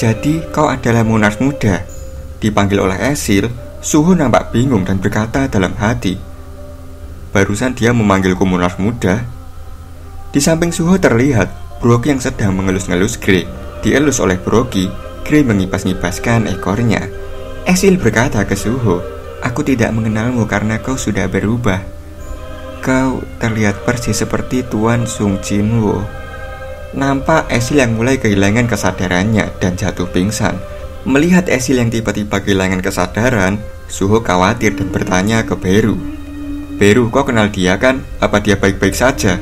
"Jadi kau adalah Monarch muda?" Dipanggil oleh Ezil, Suho nampak bingung dan berkata dalam hati, "Barusan dia memanggilku Monarch muda." Di samping Suho terlihat Brooke yang sedang mengelus-ngelus Grey. Dielus oleh Brooke, Grey mengipas-ngipaskan ekornya. Ezil berkata ke Suho, "Aku tidak mengenalmu karena kau sudah berubah. Kau terlihat persis seperti Tuan Sung Jinwo." Nampak Ezil yang mulai kehilangan kesadarannya dan jatuh pingsan. Melihat Ezil yang tiba-tiba kehilangan kesadaran, Suho khawatir dan bertanya ke Beru, "Beru, kau kenal dia kan? Apa dia baik-baik saja?"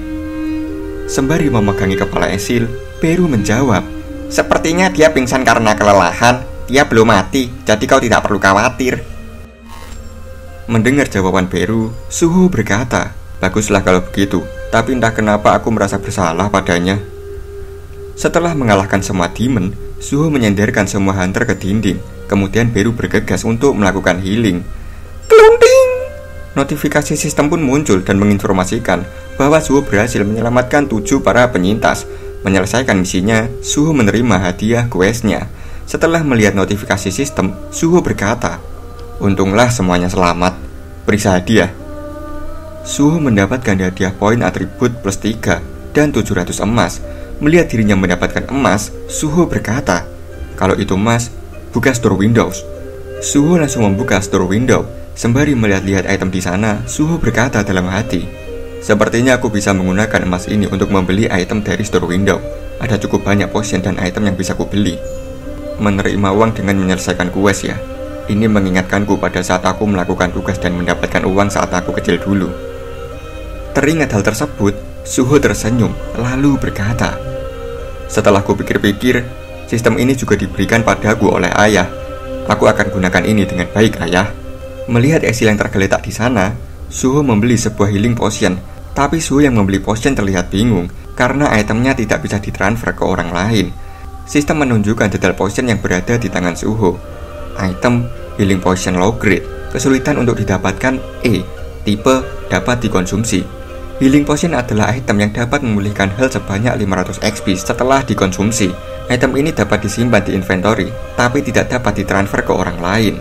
Sembari memegangi kepala Ezil, Beru menjawab, "Sepertinya dia pingsan karena kelelahan. Dia belum mati, jadi kau tidak perlu khawatir." Mendengar jawaban Beru, Suho berkata, "Baguslah kalau begitu, tapi entah kenapa aku merasa bersalah padanya." Setelah mengalahkan semua demon, Suho menyenderkan semua hunter ke dinding. Kemudian Beru bergegas untuk melakukan healing. Kelunting! Notifikasi sistem pun muncul dan menginformasikan bahwa Suho berhasil menyelamatkan 7 para penyintas. Menyelesaikan misinya, Suho menerima hadiah questnya. Setelah melihat notifikasi sistem, Suho berkata, "Untunglah semuanya selamat. Periksa hadiah." Suho mendapatkan hadiah poin atribut plus 3 dan 700 emas. Melihat dirinya mendapatkan emas, Suho berkata, "Kalau itu emas, buka store windows." Suho langsung membuka store window. Sembari melihat-lihat item di sana, Suho berkata dalam hati, "Sepertinya aku bisa menggunakan emas ini untuk membeli item dari store window. Ada cukup banyak potion dan item yang bisa kubeli." Menerima uang dengan menyelesaikan quest ya. Ini mengingatkanku pada saat aku melakukan tugas dan mendapatkan uang saat aku kecil dulu. Teringat hal tersebut, Suho tersenyum lalu berkata, "Setelah kupikir-pikir, sistem ini juga diberikan padaku oleh ayah. Aku akan gunakan ini dengan baik, ayah." Melihat Ezil yang tergeletak di sana, Suho membeli sebuah healing potion. Tapi Suho yang membeli potion terlihat bingung karena itemnya tidak bisa ditransfer ke orang lain. Sistem menunjukkan detail potion yang berada di tangan Suho. Item healing potion low grade, kesulitan untuk didapatkan E, tipe dapat dikonsumsi. Healing potion adalah item yang dapat memulihkan health sebanyak 500 XP setelah dikonsumsi. Item ini dapat disimpan di inventory, tapi tidak dapat ditransfer ke orang lain.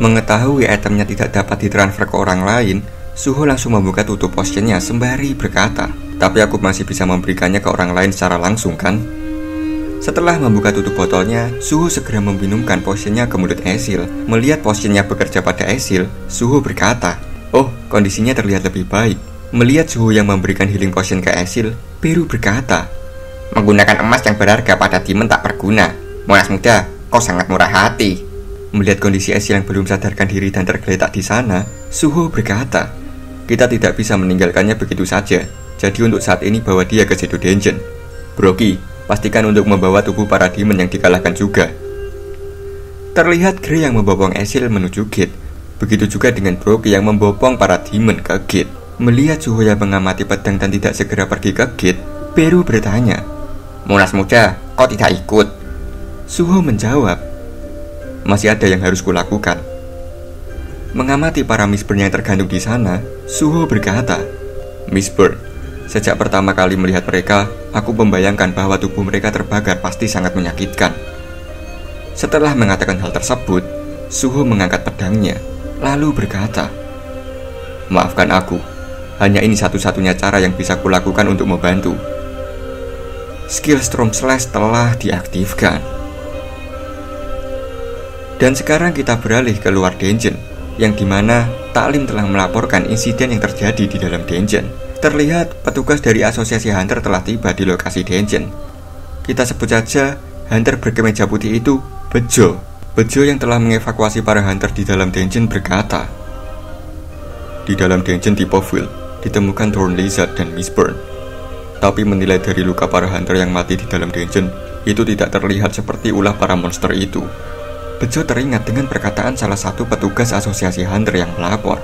Mengetahui itemnya tidak dapat ditransfer ke orang lain, Suho langsung membuka tutup potionnya sembari berkata, "Tapi aku masih bisa memberikannya ke orang lain secara langsung kan?" Setelah membuka tutup botolnya, Suho segera meminumkan potionnya ke mulut Ezil. Melihat potionnya bekerja pada Ezil, Suho berkata, "Oh, kondisinya terlihat lebih baik." Melihat Suho yang memberikan healing potion ke Ezil, Beru berkata, "Menggunakan emas yang berharga pada demon tak berguna. Monarch muda, kau sangat murah hati." Melihat kondisi Ezil yang belum sadarkan diri dan tergeletak di sana, Suho berkata, "Kita tidak bisa meninggalkannya begitu saja. Jadi untuk saat ini bawa dia ke Shadow Dungeon. Brooke, pastikan untuk membawa tubuh para demon yang dikalahkan juga." Terlihat Grey yang membopong Ezil menuju gate. Begitu juga dengan Brooke yang membopong para demon ke gate. Melihat Suho yang mengamati pedang dan tidak segera pergi ke gate, Beru bertanya, "Monarch muda, kau tidak ikut?" Suho menjawab, "Masih ada yang harus kulakukan." Mengamati para Mistborn yang tergantung di sana, Suho berkata, "Mistborn, sejak pertama kali melihat mereka, aku membayangkan bahwa tubuh mereka terbakar pasti sangat menyakitkan." Setelah mengatakan hal tersebut, Suho mengangkat pedangnya, lalu berkata, "Maafkan aku, hanya ini satu-satunya cara yang bisa kulakukan untuk membantu." Skill Storm Slash telah diaktifkan. Dan sekarang kita beralih ke luar dungeon, yang dimana Taklim telah melaporkan insiden yang terjadi di dalam dungeon. Terlihat petugas dari asosiasi hunter telah tiba di lokasi dungeon. Kita sebut saja hunter berkemeja putih itu Bejo. Bejo yang telah mengevakuasi para hunter di dalam dungeon berkata, "Di dalam dungeon di Poville ditemukan Thorn Lizard dan Mistborn. Tapi menilai dari luka para hunter yang mati di dalam dungeon, itu tidak terlihat seperti ulah para monster itu." Bejo teringat dengan perkataan salah satu petugas asosiasi hunter yang melapor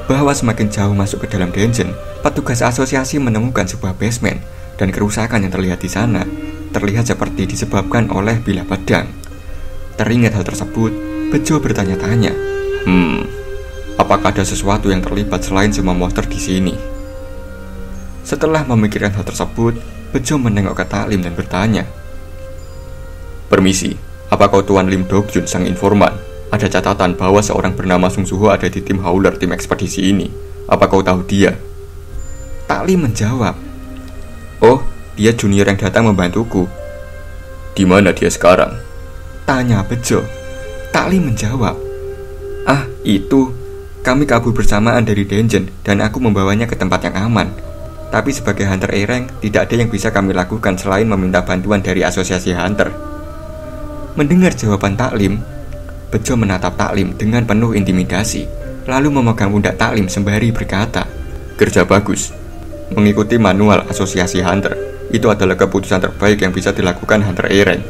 bahwa semakin jauh masuk ke dalam dungeon, petugas asosiasi menemukan sebuah basement dan kerusakan yang terlihat di sana terlihat seperti disebabkan oleh bilah pedang. Teringat hal tersebut, Bejo bertanya-tanya, apakah ada sesuatu yang terlibat selain semua monster di sini?" Setelah memikirkan hal tersebut, Bejo menengok ke Taklim dan bertanya, "Permisi, apa kau Tuan Lim Dokjun sang informan? Ada catatan bahwa seorang bernama Sung Suho ada di tim Howler tim ekspedisi ini. Apa kau tahu dia?" Taklim menjawab, "Oh, dia junior yang datang membantuku." "Di mana dia sekarang?" tanya Bejo. Taklim menjawab, "Ah, itu, kami kabur bersamaan dari dungeon dan aku membawanya ke tempat yang aman. Tapi sebagai Hunter A-Rank, tidak ada yang bisa kami lakukan selain meminta bantuan dari asosiasi Hunter." Mendengar jawaban Taklim, Bejo menatap Taklim dengan penuh intimidasi, lalu memegang pundak Taklim sembari berkata, "Kerja bagus. Mengikuti manual asosiasi Hunter, itu adalah keputusan terbaik yang bisa dilakukan Hunter A-Rank."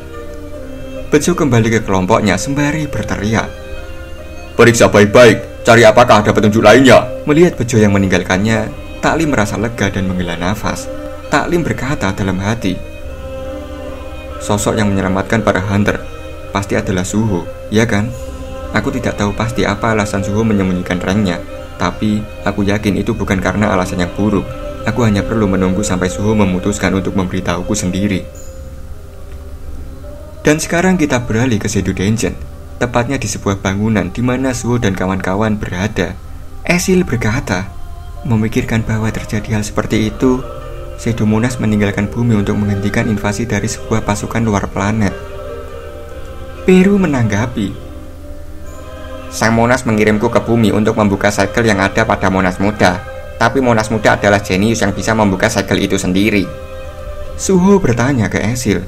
Bejo kembali ke kelompoknya sembari berteriak, "Periksa baik-baik, cari apakah ada petunjuk lainnya." Melihat Bejo yang meninggalkannya, Taklim merasa lega dan menghela nafas. Taklim berkata dalam hati, "Sosok yang menyelamatkan para Hunter pasti adalah Suho, ya kan? Aku tidak tahu pasti apa alasan Suho menyembunyikan ranknya, tapi aku yakin itu bukan karena alasan yang buruk. Aku hanya perlu menunggu sampai Suho memutuskan untuk memberitahuku sendiri." Dan sekarang kita beralih ke Shadow Dungeon, tepatnya di sebuah bangunan di mana Suho dan kawan-kawan berada. Esil berkata, "Memikirkan bahwa terjadi hal seperti itu, Shadow Monas meninggalkan bumi untuk menghentikan invasi dari sebuah pasukan luar planet." Peru menanggapi, "Sang Monas mengirimku ke bumi untuk membuka segel yang ada pada Monas Muda. Tapi Monas Muda adalah jenius yang bisa membuka segel itu sendiri." Suho bertanya ke Esil,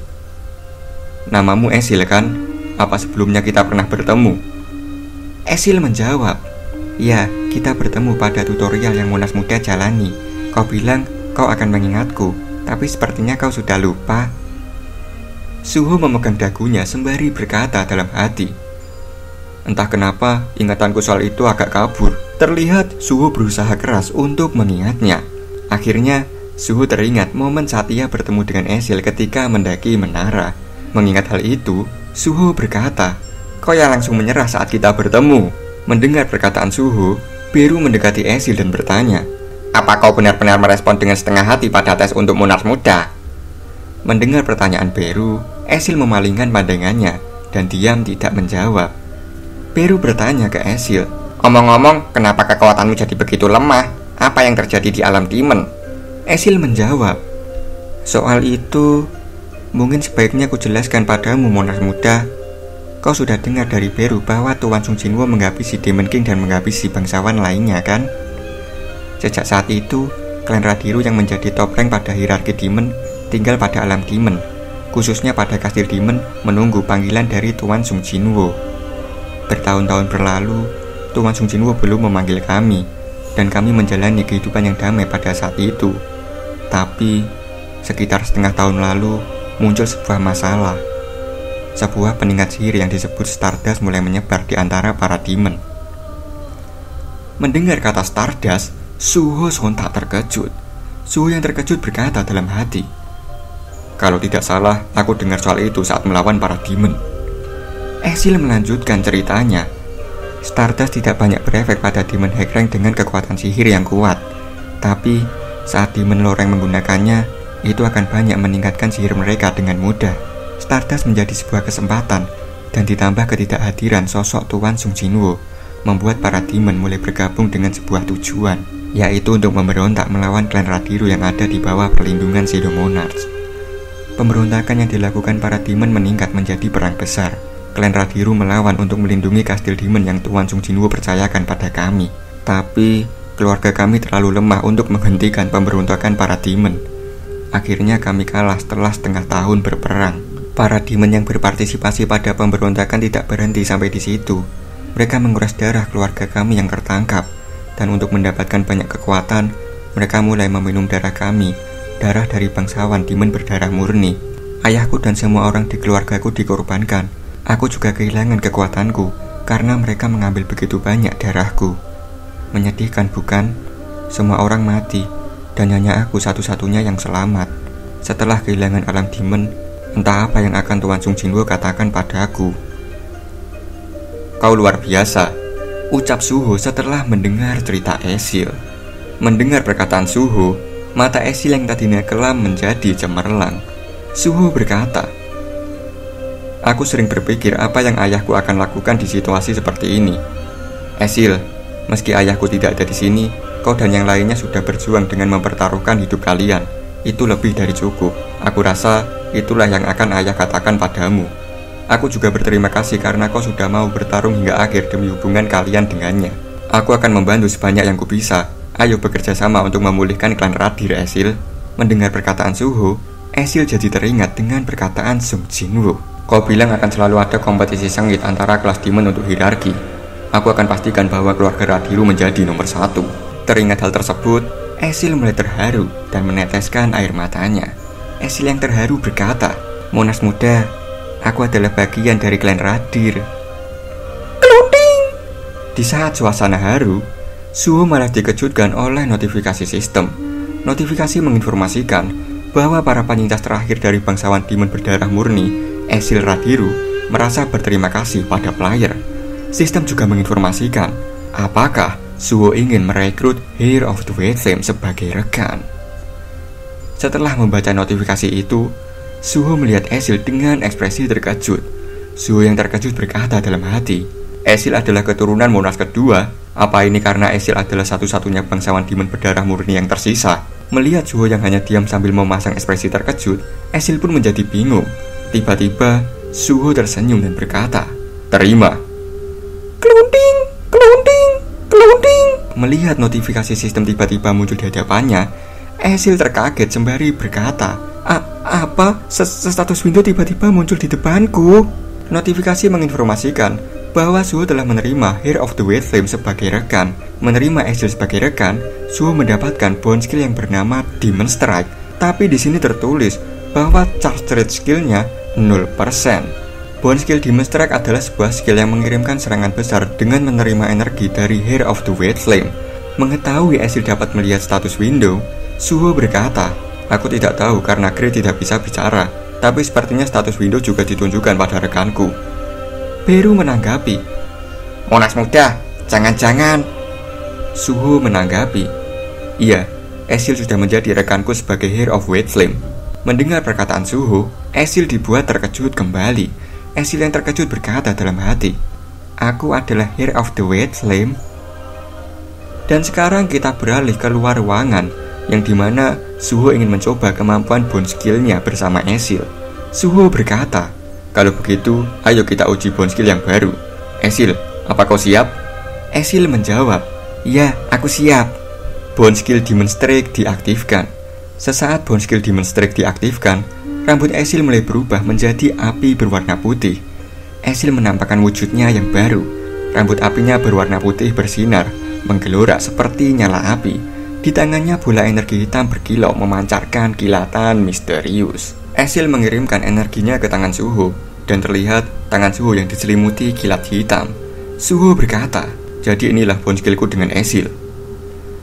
"Namamu Esil kan? Apa sebelumnya kita pernah bertemu?" Esil menjawab, "Ya, kita bertemu pada tutorial yang Monas Muda jalani. Kau bilang kau akan mengingatku, tapi sepertinya kau sudah lupa." Suho memegang dagunya sembari berkata dalam hati, "Entah kenapa ingatanku soal itu agak kabur." Terlihat Suho berusaha keras untuk mengingatnya. Akhirnya Suho teringat momen saat ia bertemu dengan Esil ketika mendaki menara. Mengingat hal itu, Suho berkata, "Kau yang langsung menyerah saat kita bertemu." Mendengar perkataan Suho, Beru mendekati Esil dan bertanya, "Apa kau benar-benar merespon dengan setengah hati pada tes untuk Monas Muda?" Mendengar pertanyaan Beru, Esil memalingkan pandangannya dan diam tidak menjawab. Beru bertanya ke Esil, "Omong-omong, kenapa kekuatanmu jadi begitu lemah? Apa yang terjadi di alam demon?" Esil menjawab, "Soal itu, mungkin sebaiknya aku jelaskan padamu, Monas Muda. Kau sudah dengar dari Beru bahwa Tuan Sung Jinwo menghabisi Demon King dan menghabisi bangsawan lainnya kan? Sejak saat itu, klan Radiru yang menjadi top rank pada hierarki Demon tinggal pada alam Demon, khususnya pada kastil Demon menunggu panggilan dari Tuan Sung Jinwo. Bertahun-tahun berlalu, Tuan Sung Jinwo belum memanggil kami, dan kami menjalani kehidupan yang damai pada saat itu. Tapi, sekitar setengah tahun lalu, muncul sebuah masalah. Sebuah peningkat sihir yang disebut Stardust mulai menyebar di antara para demon." Mendengar kata Stardust, Suho sontak terkejut. Suho yang terkejut berkata dalam hati, "Kalau tidak salah, aku dengar soal itu saat melawan para demon." Esil melanjutkan ceritanya. Stardust tidak banyak berefek pada demon high rank dengan kekuatan sihir yang kuat. Tapi, saat demon low rank menggunakannya, itu akan banyak meningkatkan sihir mereka dengan mudah. Stardust menjadi sebuah kesempatan, dan ditambah ketidakhadiran sosok Tuan Sung Jinwo membuat para demon mulai bergabung dengan sebuah tujuan, yaitu untuk memberontak melawan klan Radiru yang ada di bawah perlindungan Shadow Monarchs. Pemberontakan yang dilakukan para demon meningkat menjadi perang besar. Klan Radiru melawan untuk melindungi kastil demon yang Tuan Sung Jinwo percayakan pada kami. Tapi, keluarga kami terlalu lemah untuk menghentikan pemberontakan para demon. Akhirnya kami kalah setelah setengah tahun berperang. Para demon yang berpartisipasi pada pemberontakan tidak berhenti sampai di situ. Mereka menguras darah keluarga kami yang tertangkap, dan untuk mendapatkan banyak kekuatan, mereka mulai meminum darah kami, darah dari bangsawan demon berdarah murni. Ayahku dan semua orang di keluargaku dikorbankan. Aku juga kehilangan kekuatanku karena mereka mengambil begitu banyak darahku. Menyedihkan bukan? Semua orang mati, dan hanya aku satu-satunya yang selamat. Setelah kehilangan alam demon, entah apa yang akan Tuan Sung Jinwo katakan padaku." "Kau luar biasa," ucap Suho setelah mendengar cerita Esil. Mendengar perkataan Suho, Mata Esil yang tadinya kelam menjadi cemerlang. Suho berkata, "Aku sering berpikir apa yang ayahku akan lakukan di situasi seperti ini. Esil, meski ayahku tidak ada di sini, kau dan yang lainnya sudah berjuang dengan mempertaruhkan hidup kalian. Itu lebih dari cukup. Aku rasa itulah yang akan ayah katakan padamu. Aku juga berterima kasih karena kau sudah mau bertarung hingga akhir demi hubungan kalian dengannya. Aku akan membantu sebanyak yang kubisa. Ayo bekerja sama untuk memulihkan klan Radir, Esil." Mendengar perkataan Suho, Esil jadi teringat dengan perkataan Sung Jinwoo. "Kau bilang akan selalu ada kompetisi sengit antara kelas demon untuk hierarki. Aku akan pastikan bahwa keluarga Radiru menjadi nomor 1. Teringat hal tersebut, Esil mulai terharu dan meneteskan air matanya. Esil yang terharu berkata, "Monas muda, aku adalah bagian dari klan Radir." Kelunding! Di saat suasana haru, Suho malah dikejutkan oleh notifikasi sistem. Notifikasi menginformasikan bahwa para penyintas terakhir dari bangsawan demon berdarah murni, Esil Radiru, merasa berterima kasih pada player. Sistem juga menginformasikan apakah Suho ingin merekrut Heir of the White Flame sebagai rekan. Setelah membaca notifikasi itu, Suho melihat Esil dengan ekspresi terkejut. Suho yang terkejut berkata dalam hati, "Esil adalah keturunan Monas kedua. Apa ini karena Esil adalah satu-satunya bangsawan demon berdarah murni yang tersisa?" Melihat Suho yang hanya diam sambil memasang ekspresi terkejut, Esil pun menjadi bingung. Tiba-tiba, Suho tersenyum dan berkata, "Terima." Kelunding, kelunding, kelunding. Melihat notifikasi sistem tiba-tiba muncul di hadapannya, Esil terkaget sembari berkata, Apa? Status window tiba-tiba muncul di depanku." Notifikasi menginformasikan bahwa Suho telah menerima Heir of the White Flame sebagai rekan. Menerima Esil sebagai rekan, Suho mendapatkan bond skill yang bernama Demon Strike. Tapi di sini tertulis bahwa charge rate skillnya 0%. Bond skill Demon Strike adalah sebuah skill yang mengirimkan serangan besar dengan menerima energi dari Heir of the White Flame. Mengetahui Esil dapat melihat status window, Suho berkata, "Aku tidak tahu karena Grey tidak bisa bicara, tapi sepertinya status window juga ditunjukkan pada rekanku." Beru menanggapi, "Monas muda, jangan-jangan." Suho menanggapi, "Iya, Esil sudah menjadi rekanku sebagai Heir of White Flame." Mendengar perkataan Suho, Esil dibuat terkejut kembali. Esil yang terkejut berkata dalam hati, "Aku adalah Heir of the White Flame?" Dan sekarang kita beralih ke luar ruangan, yang dimana Suho ingin mencoba kemampuan bond skillnya bersama Esil. Suho berkata, "Kalau begitu, ayo kita uji bond skill yang baru. Esil, apa kau siap?" Esil menjawab, "Ya, aku siap." Bond skill Demon Strike diaktifkan. Sesaat bond skill Demon Strike diaktifkan, rambut Esil mulai berubah menjadi api berwarna putih. Esil menampakkan wujudnya yang baru. Rambut apinya berwarna putih bersinar, menggelora seperti nyala api. Di tangannya bola energi hitam berkilau memancarkan kilatan misterius. Esil mengirimkan energinya ke tangan Suho, dan terlihat tangan Suho yang diselimuti kilat hitam. Suho berkata, "Jadi inilah bond skillku dengan Esil."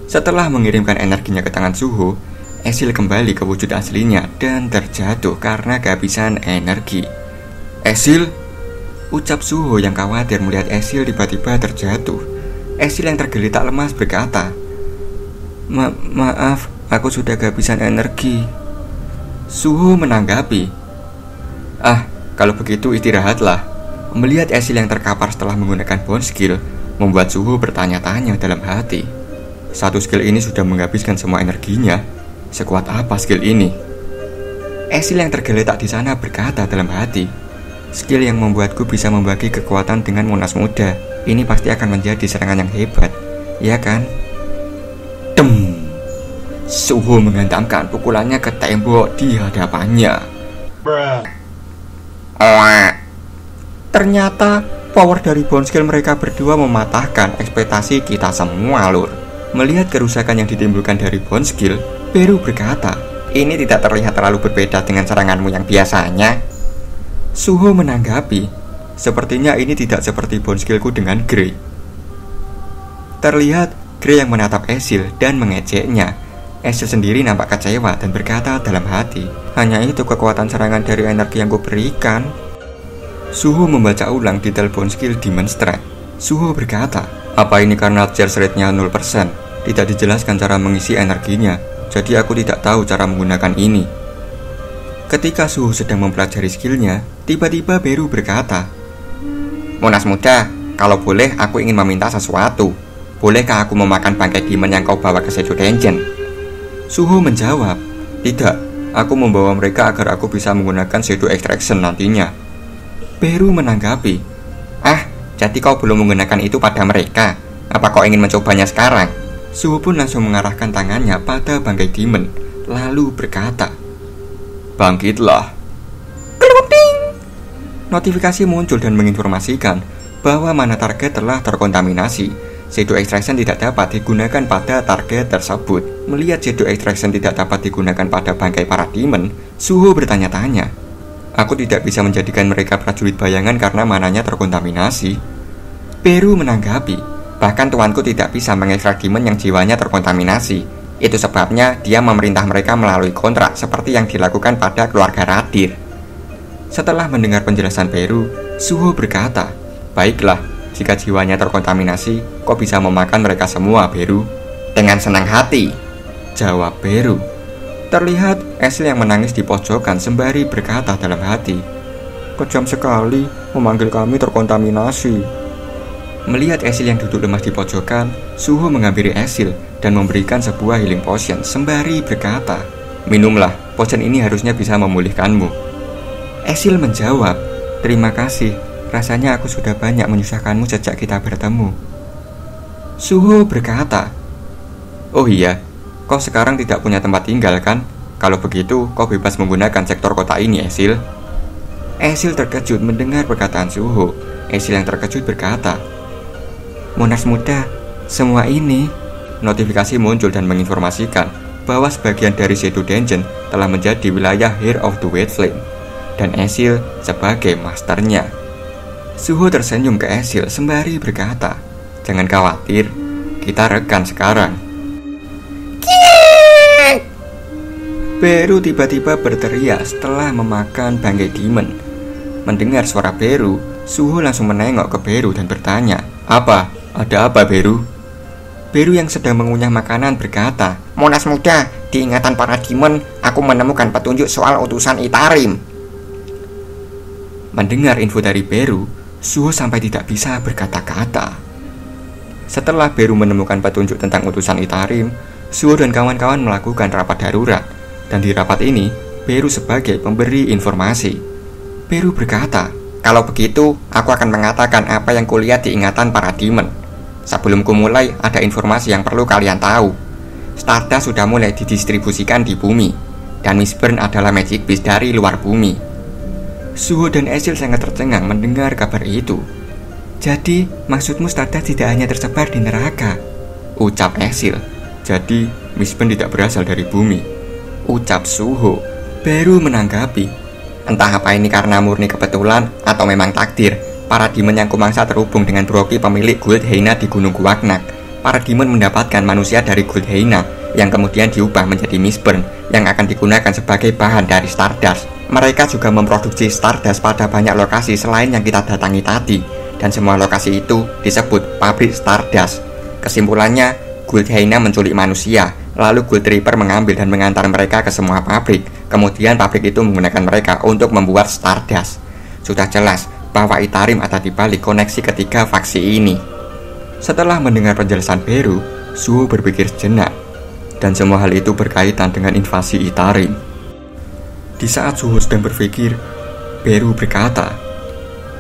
Setelah mengirimkan energinya ke tangan Suho, Esil kembali ke wujud aslinya dan terjatuh karena kehabisan energi. "Esil?" ucap Suho yang khawatir melihat Esil tiba-tiba terjatuh. Esil yang tergeletak lemas berkata, Maaf, aku sudah kehabisan energi." Suho menanggapi, Kalau begitu istirahatlah." Melihat Esil yang terkapar setelah menggunakan bond skill, membuat Suho bertanya-tanya dalam hati. Satu skill ini sudah menghabiskan semua energinya. Sekuat apa skill ini? Esil yang tergeletak di sana berkata dalam hati, "Skill yang membuatku bisa membagi kekuatan dengan Monas muda. Ini pasti akan menjadi serangan yang hebat, ya kan?" Dem. Suho menghantamkan pukulannya ke tembok di hadapannya. Ternyata power dari bond skill mereka berdua mematahkan ekspektasi kita semua, Lur. Melihat kerusakan yang ditimbulkan dari bond skill, Beru berkata, "Ini tidak terlihat terlalu berbeda dengan seranganmu yang biasanya." Suho menanggapi, "Sepertinya ini tidak seperti bond skillku dengan Grey." Terlihat Grey yang menatap Esil dan mengejeknya. Esil sendiri nampak kecewa dan berkata dalam hati, "Hanya itu kekuatan serangan dari energi yang kuberikan." Suho membaca ulang detail bond skill Demon Strike. Suho berkata, "Apa ini karena charge rate-nya 0%? Tidak dijelaskan cara mengisi energinya. jadi aku tidak tahu cara menggunakan ini. Ketika Suho sedang mempelajari skillnya, tiba-tiba Beru berkata, Monas muda, kalau boleh aku ingin meminta sesuatu. Bolehkah aku memakan bangkai demon yang kau bawa ke Shadow Dungeon? Suho menjawab, tidak, aku membawa mereka agar aku bisa menggunakan Shadow Extraction nantinya. Beru menanggapi, jadi kau belum menggunakan itu pada mereka. Apa kau ingin mencobanya sekarang? Suho pun langsung mengarahkan tangannya pada bangkai demon, lalu berkata, bangkitlah. Notifikasi muncul dan menginformasikan bahwa mana target telah terkontaminasi. Shadow Extraction tidak dapat digunakan pada target tersebut. Melihat Shadow Extraction tidak dapat digunakan pada bangkai para demon, Suho bertanya-tanya, aku tidak bisa menjadikan mereka prajurit bayangan karena mananya terkontaminasi. Beru menanggapi, bahkan tuanku tidak bisa mengekstrak demon yang jiwanya terkontaminasi. Itu sebabnya dia memerintah mereka melalui kontrak seperti yang dilakukan pada keluarga Radir. Setelah mendengar penjelasan Beru, Suho berkata, baiklah, jika jiwanya terkontaminasi, kau bisa memakan mereka semua, Beru. Dengan senang hati, jawab Beru. Terlihat Esil yang menangis di pojokan sembari berkata dalam hati, kejam sekali memanggil kami terkontaminasi. Melihat Esil yang duduk lemas di pojokan, Suho menghampiri Esil dan memberikan sebuah healing potion sembari berkata, minumlah, potion ini harusnya bisa memulihkanmu. Esil menjawab, terima kasih, rasanya aku sudah banyak menyusahkanmu sejak kita bertemu. Suho berkata, oh iya, kau sekarang tidak punya tempat tinggal kan? Kalau begitu, kau bebas menggunakan sektor kota ini, Esil. Esil terkejut mendengar perkataan Suho. Esil yang terkejut berkata, Monas muda, semua ini. Notifikasi muncul dan menginformasikan bahwa sebagian dari Shadow Dungeon telah menjadi wilayah Heir of the White Flame, dan Esil sebagai masternya. Suho tersenyum ke Esil sembari berkata, jangan khawatir, kita rekan sekarang. Beru tiba-tiba berteriak setelah memakan bangkai demon. Mendengar suara Beru, Suho langsung menengok ke Beru dan bertanya, apa? Ada apa, Beru? Beru yang sedang mengunyah makanan berkata, Monas muda, di ingatan para demon, aku menemukan petunjuk soal utusan Itarim. Mendengar info dari Beru, Suho sampai tidak bisa berkata-kata. Setelah Beru menemukan petunjuk tentang utusan Itarim, Suho dan kawan-kawan melakukan rapat darurat. Dan di rapat ini, Beru sebagai pemberi informasi. Beru berkata, kalau begitu, aku akan mengatakan apa yang kulihat di ingatan para demon. Sebelum kumulai, ada informasi yang perlu kalian tahu. Stardust sudah mulai didistribusikan di bumi, dan Mistburn adalah magic beast dari luar bumi. Suho dan Esil sangat tercengang mendengar kabar itu. Jadi, maksudmu Stardust tidak hanya tersebar di neraka? Ucap Esil. Jadi, Mistburn tidak berasal dari bumi, ucap Suho. Beru menanggapi, entah apa ini karena murni kebetulan atau memang takdir. Para demon yang kumangsa terhubung dengan Broky pemilik Guild Heina di Gunung Guwagnak. Para demon mendapatkan manusia dari Guild Heina yang kemudian diubah menjadi Mistburn yang akan digunakan sebagai bahan dari Stardust. Mereka juga memproduksi Stardust pada banyak lokasi selain yang kita datangi tadi, dan semua lokasi itu disebut pabrik Stardust. Kesimpulannya, Guild Heina menculik manusia, lalu Guild Reaper mengambil dan mengantar mereka ke semua pabrik. Kemudian pabrik itu menggunakan mereka untuk membuat Stardust. Sudah jelas bahwa Itarim ada di balik koneksi ketiga faksi ini. Setelah mendengar penjelasan Beru, Suho berpikir sejenak, dan semua hal itu berkaitan dengan invasi Itarim. Di saat Suho sedang berpikir, Beru berkata,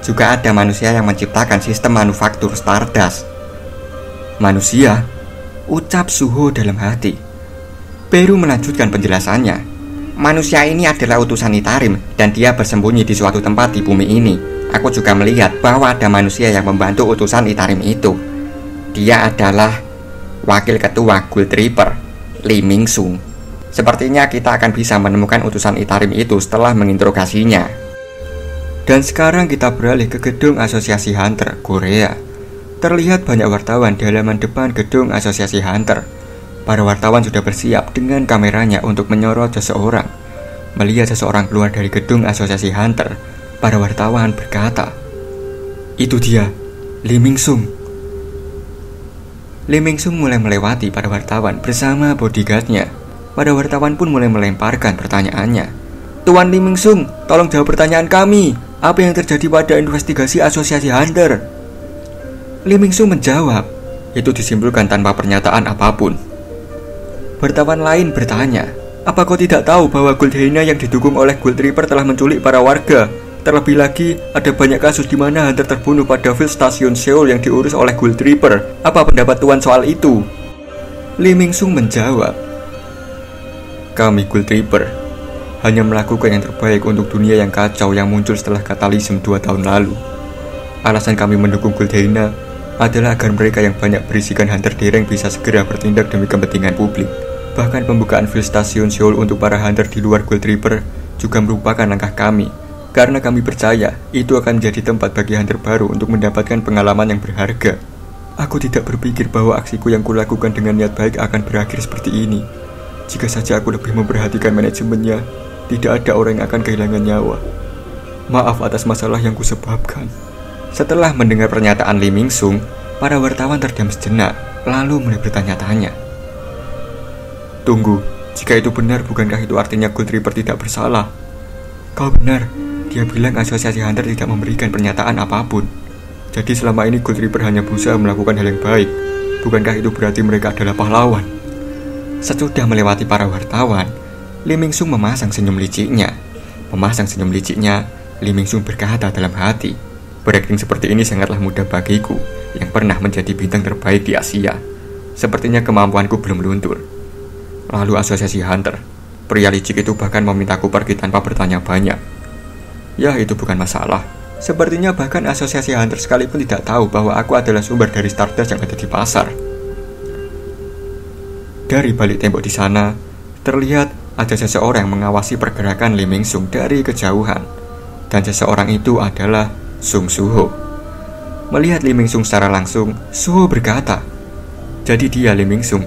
juga ada manusia yang menciptakan sistem manufaktur Stardust. Manusia? Ucap Suho dalam hati. Beru melanjutkan penjelasannya. Manusia ini adalah utusan Itarim, dan dia bersembunyi di suatu tempat di bumi ini. Aku juga melihat bahwa ada manusia yang membantu utusan Itarim itu. Dia adalah wakil ketua Guild Reaper, Li Mingsung. Sepertinya kita akan bisa menemukan utusan Itarim itu setelah menginterogasinya. Dan sekarang kita beralih ke gedung Asosiasi Hunter, Korea. Terlihat banyak wartawan di halaman depan gedung Asosiasi Hunter. Para wartawan sudah bersiap dengan kameranya untuk menyorot seseorang. Melihat seseorang keluar dari gedung Asosiasi Hunter, para wartawan berkata, itu dia, Li Mingsung. Li Mingsung mulai melewati para wartawan bersama bodyguardnya. Para wartawan pun mulai melemparkan pertanyaannya. Tuan Li Mingsung, tolong jawab pertanyaan kami. Apa yang terjadi pada investigasi Asosiasi Hunter? Li Mingsung menjawab. Itu disimpulkan tanpa pernyataan apapun. Wartawan lain bertanya, apa kau tidak tahu bahwa Gold Hyena yang didukung oleh Gold Reaper telah menculik para warga? Terlebih lagi, ada banyak kasus di mana Hunter terbunuh pada field stasiun Seoul yang diurus oleh Gold Reaper. Apa pendapat Tuan soal itu? Li Mingsung menjawab, kami Gold Reaper hanya melakukan yang terbaik untuk dunia yang kacau yang muncul setelah katalisme 2 tahun lalu. Alasan kami mendukung Gold Hyena adalah agar mereka yang banyak berisikan Hunter Dereng bisa segera bertindak demi kepentingan publik. Bahkan pembukaan field stasiun Seoul untuk para Hunter di luar Gold Reaper juga merupakan langkah kami, karena kami percaya itu akan menjadi tempat bagi Hunter baru untuk mendapatkan pengalaman yang berharga. Aku tidak berpikir bahwa aksiku yang kulakukan dengan niat baik akan berakhir seperti ini. Jika saja aku lebih memperhatikan manajemennya, tidak ada orang yang akan kehilangan nyawa. Maaf atas masalah yang kusebabkan. Setelah mendengar pernyataan Li Mingsung, para wartawan terdiam sejenak, lalu mulai bertanya-tanya. Tunggu, jika itu benar, bukankah itu artinya Gold Reaper tidak bersalah? Kau benar, dia bilang Asosiasi Hunter tidak memberikan pernyataan apapun. Jadi selama ini Gold Reaper hanya berusaha melakukan hal yang baik. Bukankah itu berarti mereka adalah pahlawan? Sesudah melewati para wartawan, Li Mingsung memasang senyum liciknya. Li Mingsung berkata dalam hati, berakting seperti ini sangatlah mudah bagiku, yang pernah menjadi bintang terbaik di Asia. Sepertinya kemampuanku belum luntur. Lalu Asosiasi Hunter, pria licik itu bahkan memintaku pergi tanpa bertanya banyak. Ya, itu bukan masalah. Sepertinya bahkan Asosiasi Hunter sekalipun tidak tahu bahwa aku adalah sumber dari Stardust yang ada di pasar. Dari balik tembok di sana, terlihat ada seseorang yang mengawasi pergerakan Li Mingsung dari kejauhan. Dan seseorang itu adalah Sung Suho. Melihat Li Mingsung secara langsung, Suho berkata, jadi dia Li Mingsung.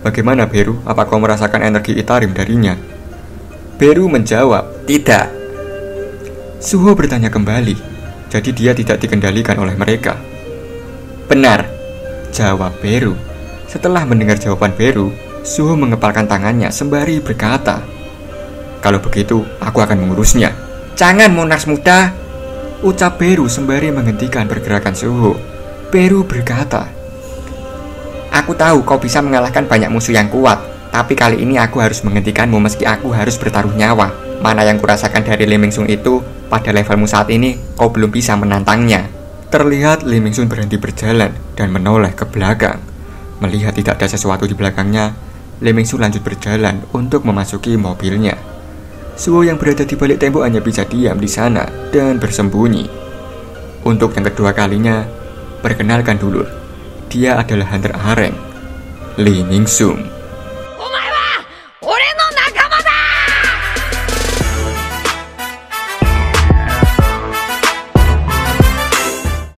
Bagaimana Beru? Apa kau merasakan energi Itarim darinya? Beru menjawab, tidak. Suho bertanya kembali, jadi dia tidak dikendalikan oleh mereka? Benar, jawab Beru. Setelah mendengar jawaban Beru, Suho mengepalkan tangannya sembari berkata, kalau begitu, aku akan mengurusnya. Jangan Monarch muda, ucap Beru sembari menghentikan pergerakan Suho. Beru berkata, aku tahu kau bisa mengalahkan banyak musuh yang kuat, tapi kali ini aku harus menghentikanmu meski aku harus bertaruh nyawa. Mana yang kurasakan dari Li Mingsung itu, pada levelmu saat ini, kau belum bisa menantangnya. Terlihat Li Mingsung berhenti berjalan dan menoleh ke belakang. Melihat tidak ada sesuatu di belakangnya, Li Mingsung lanjut berjalan untuk memasuki mobilnya. Suho yang berada di balik tembok hanya bisa diam di sana dan bersembunyi. Untuk yang kedua kalinya, perkenalkan dulur, dia adalah Hunter Areng, Li Mingsung.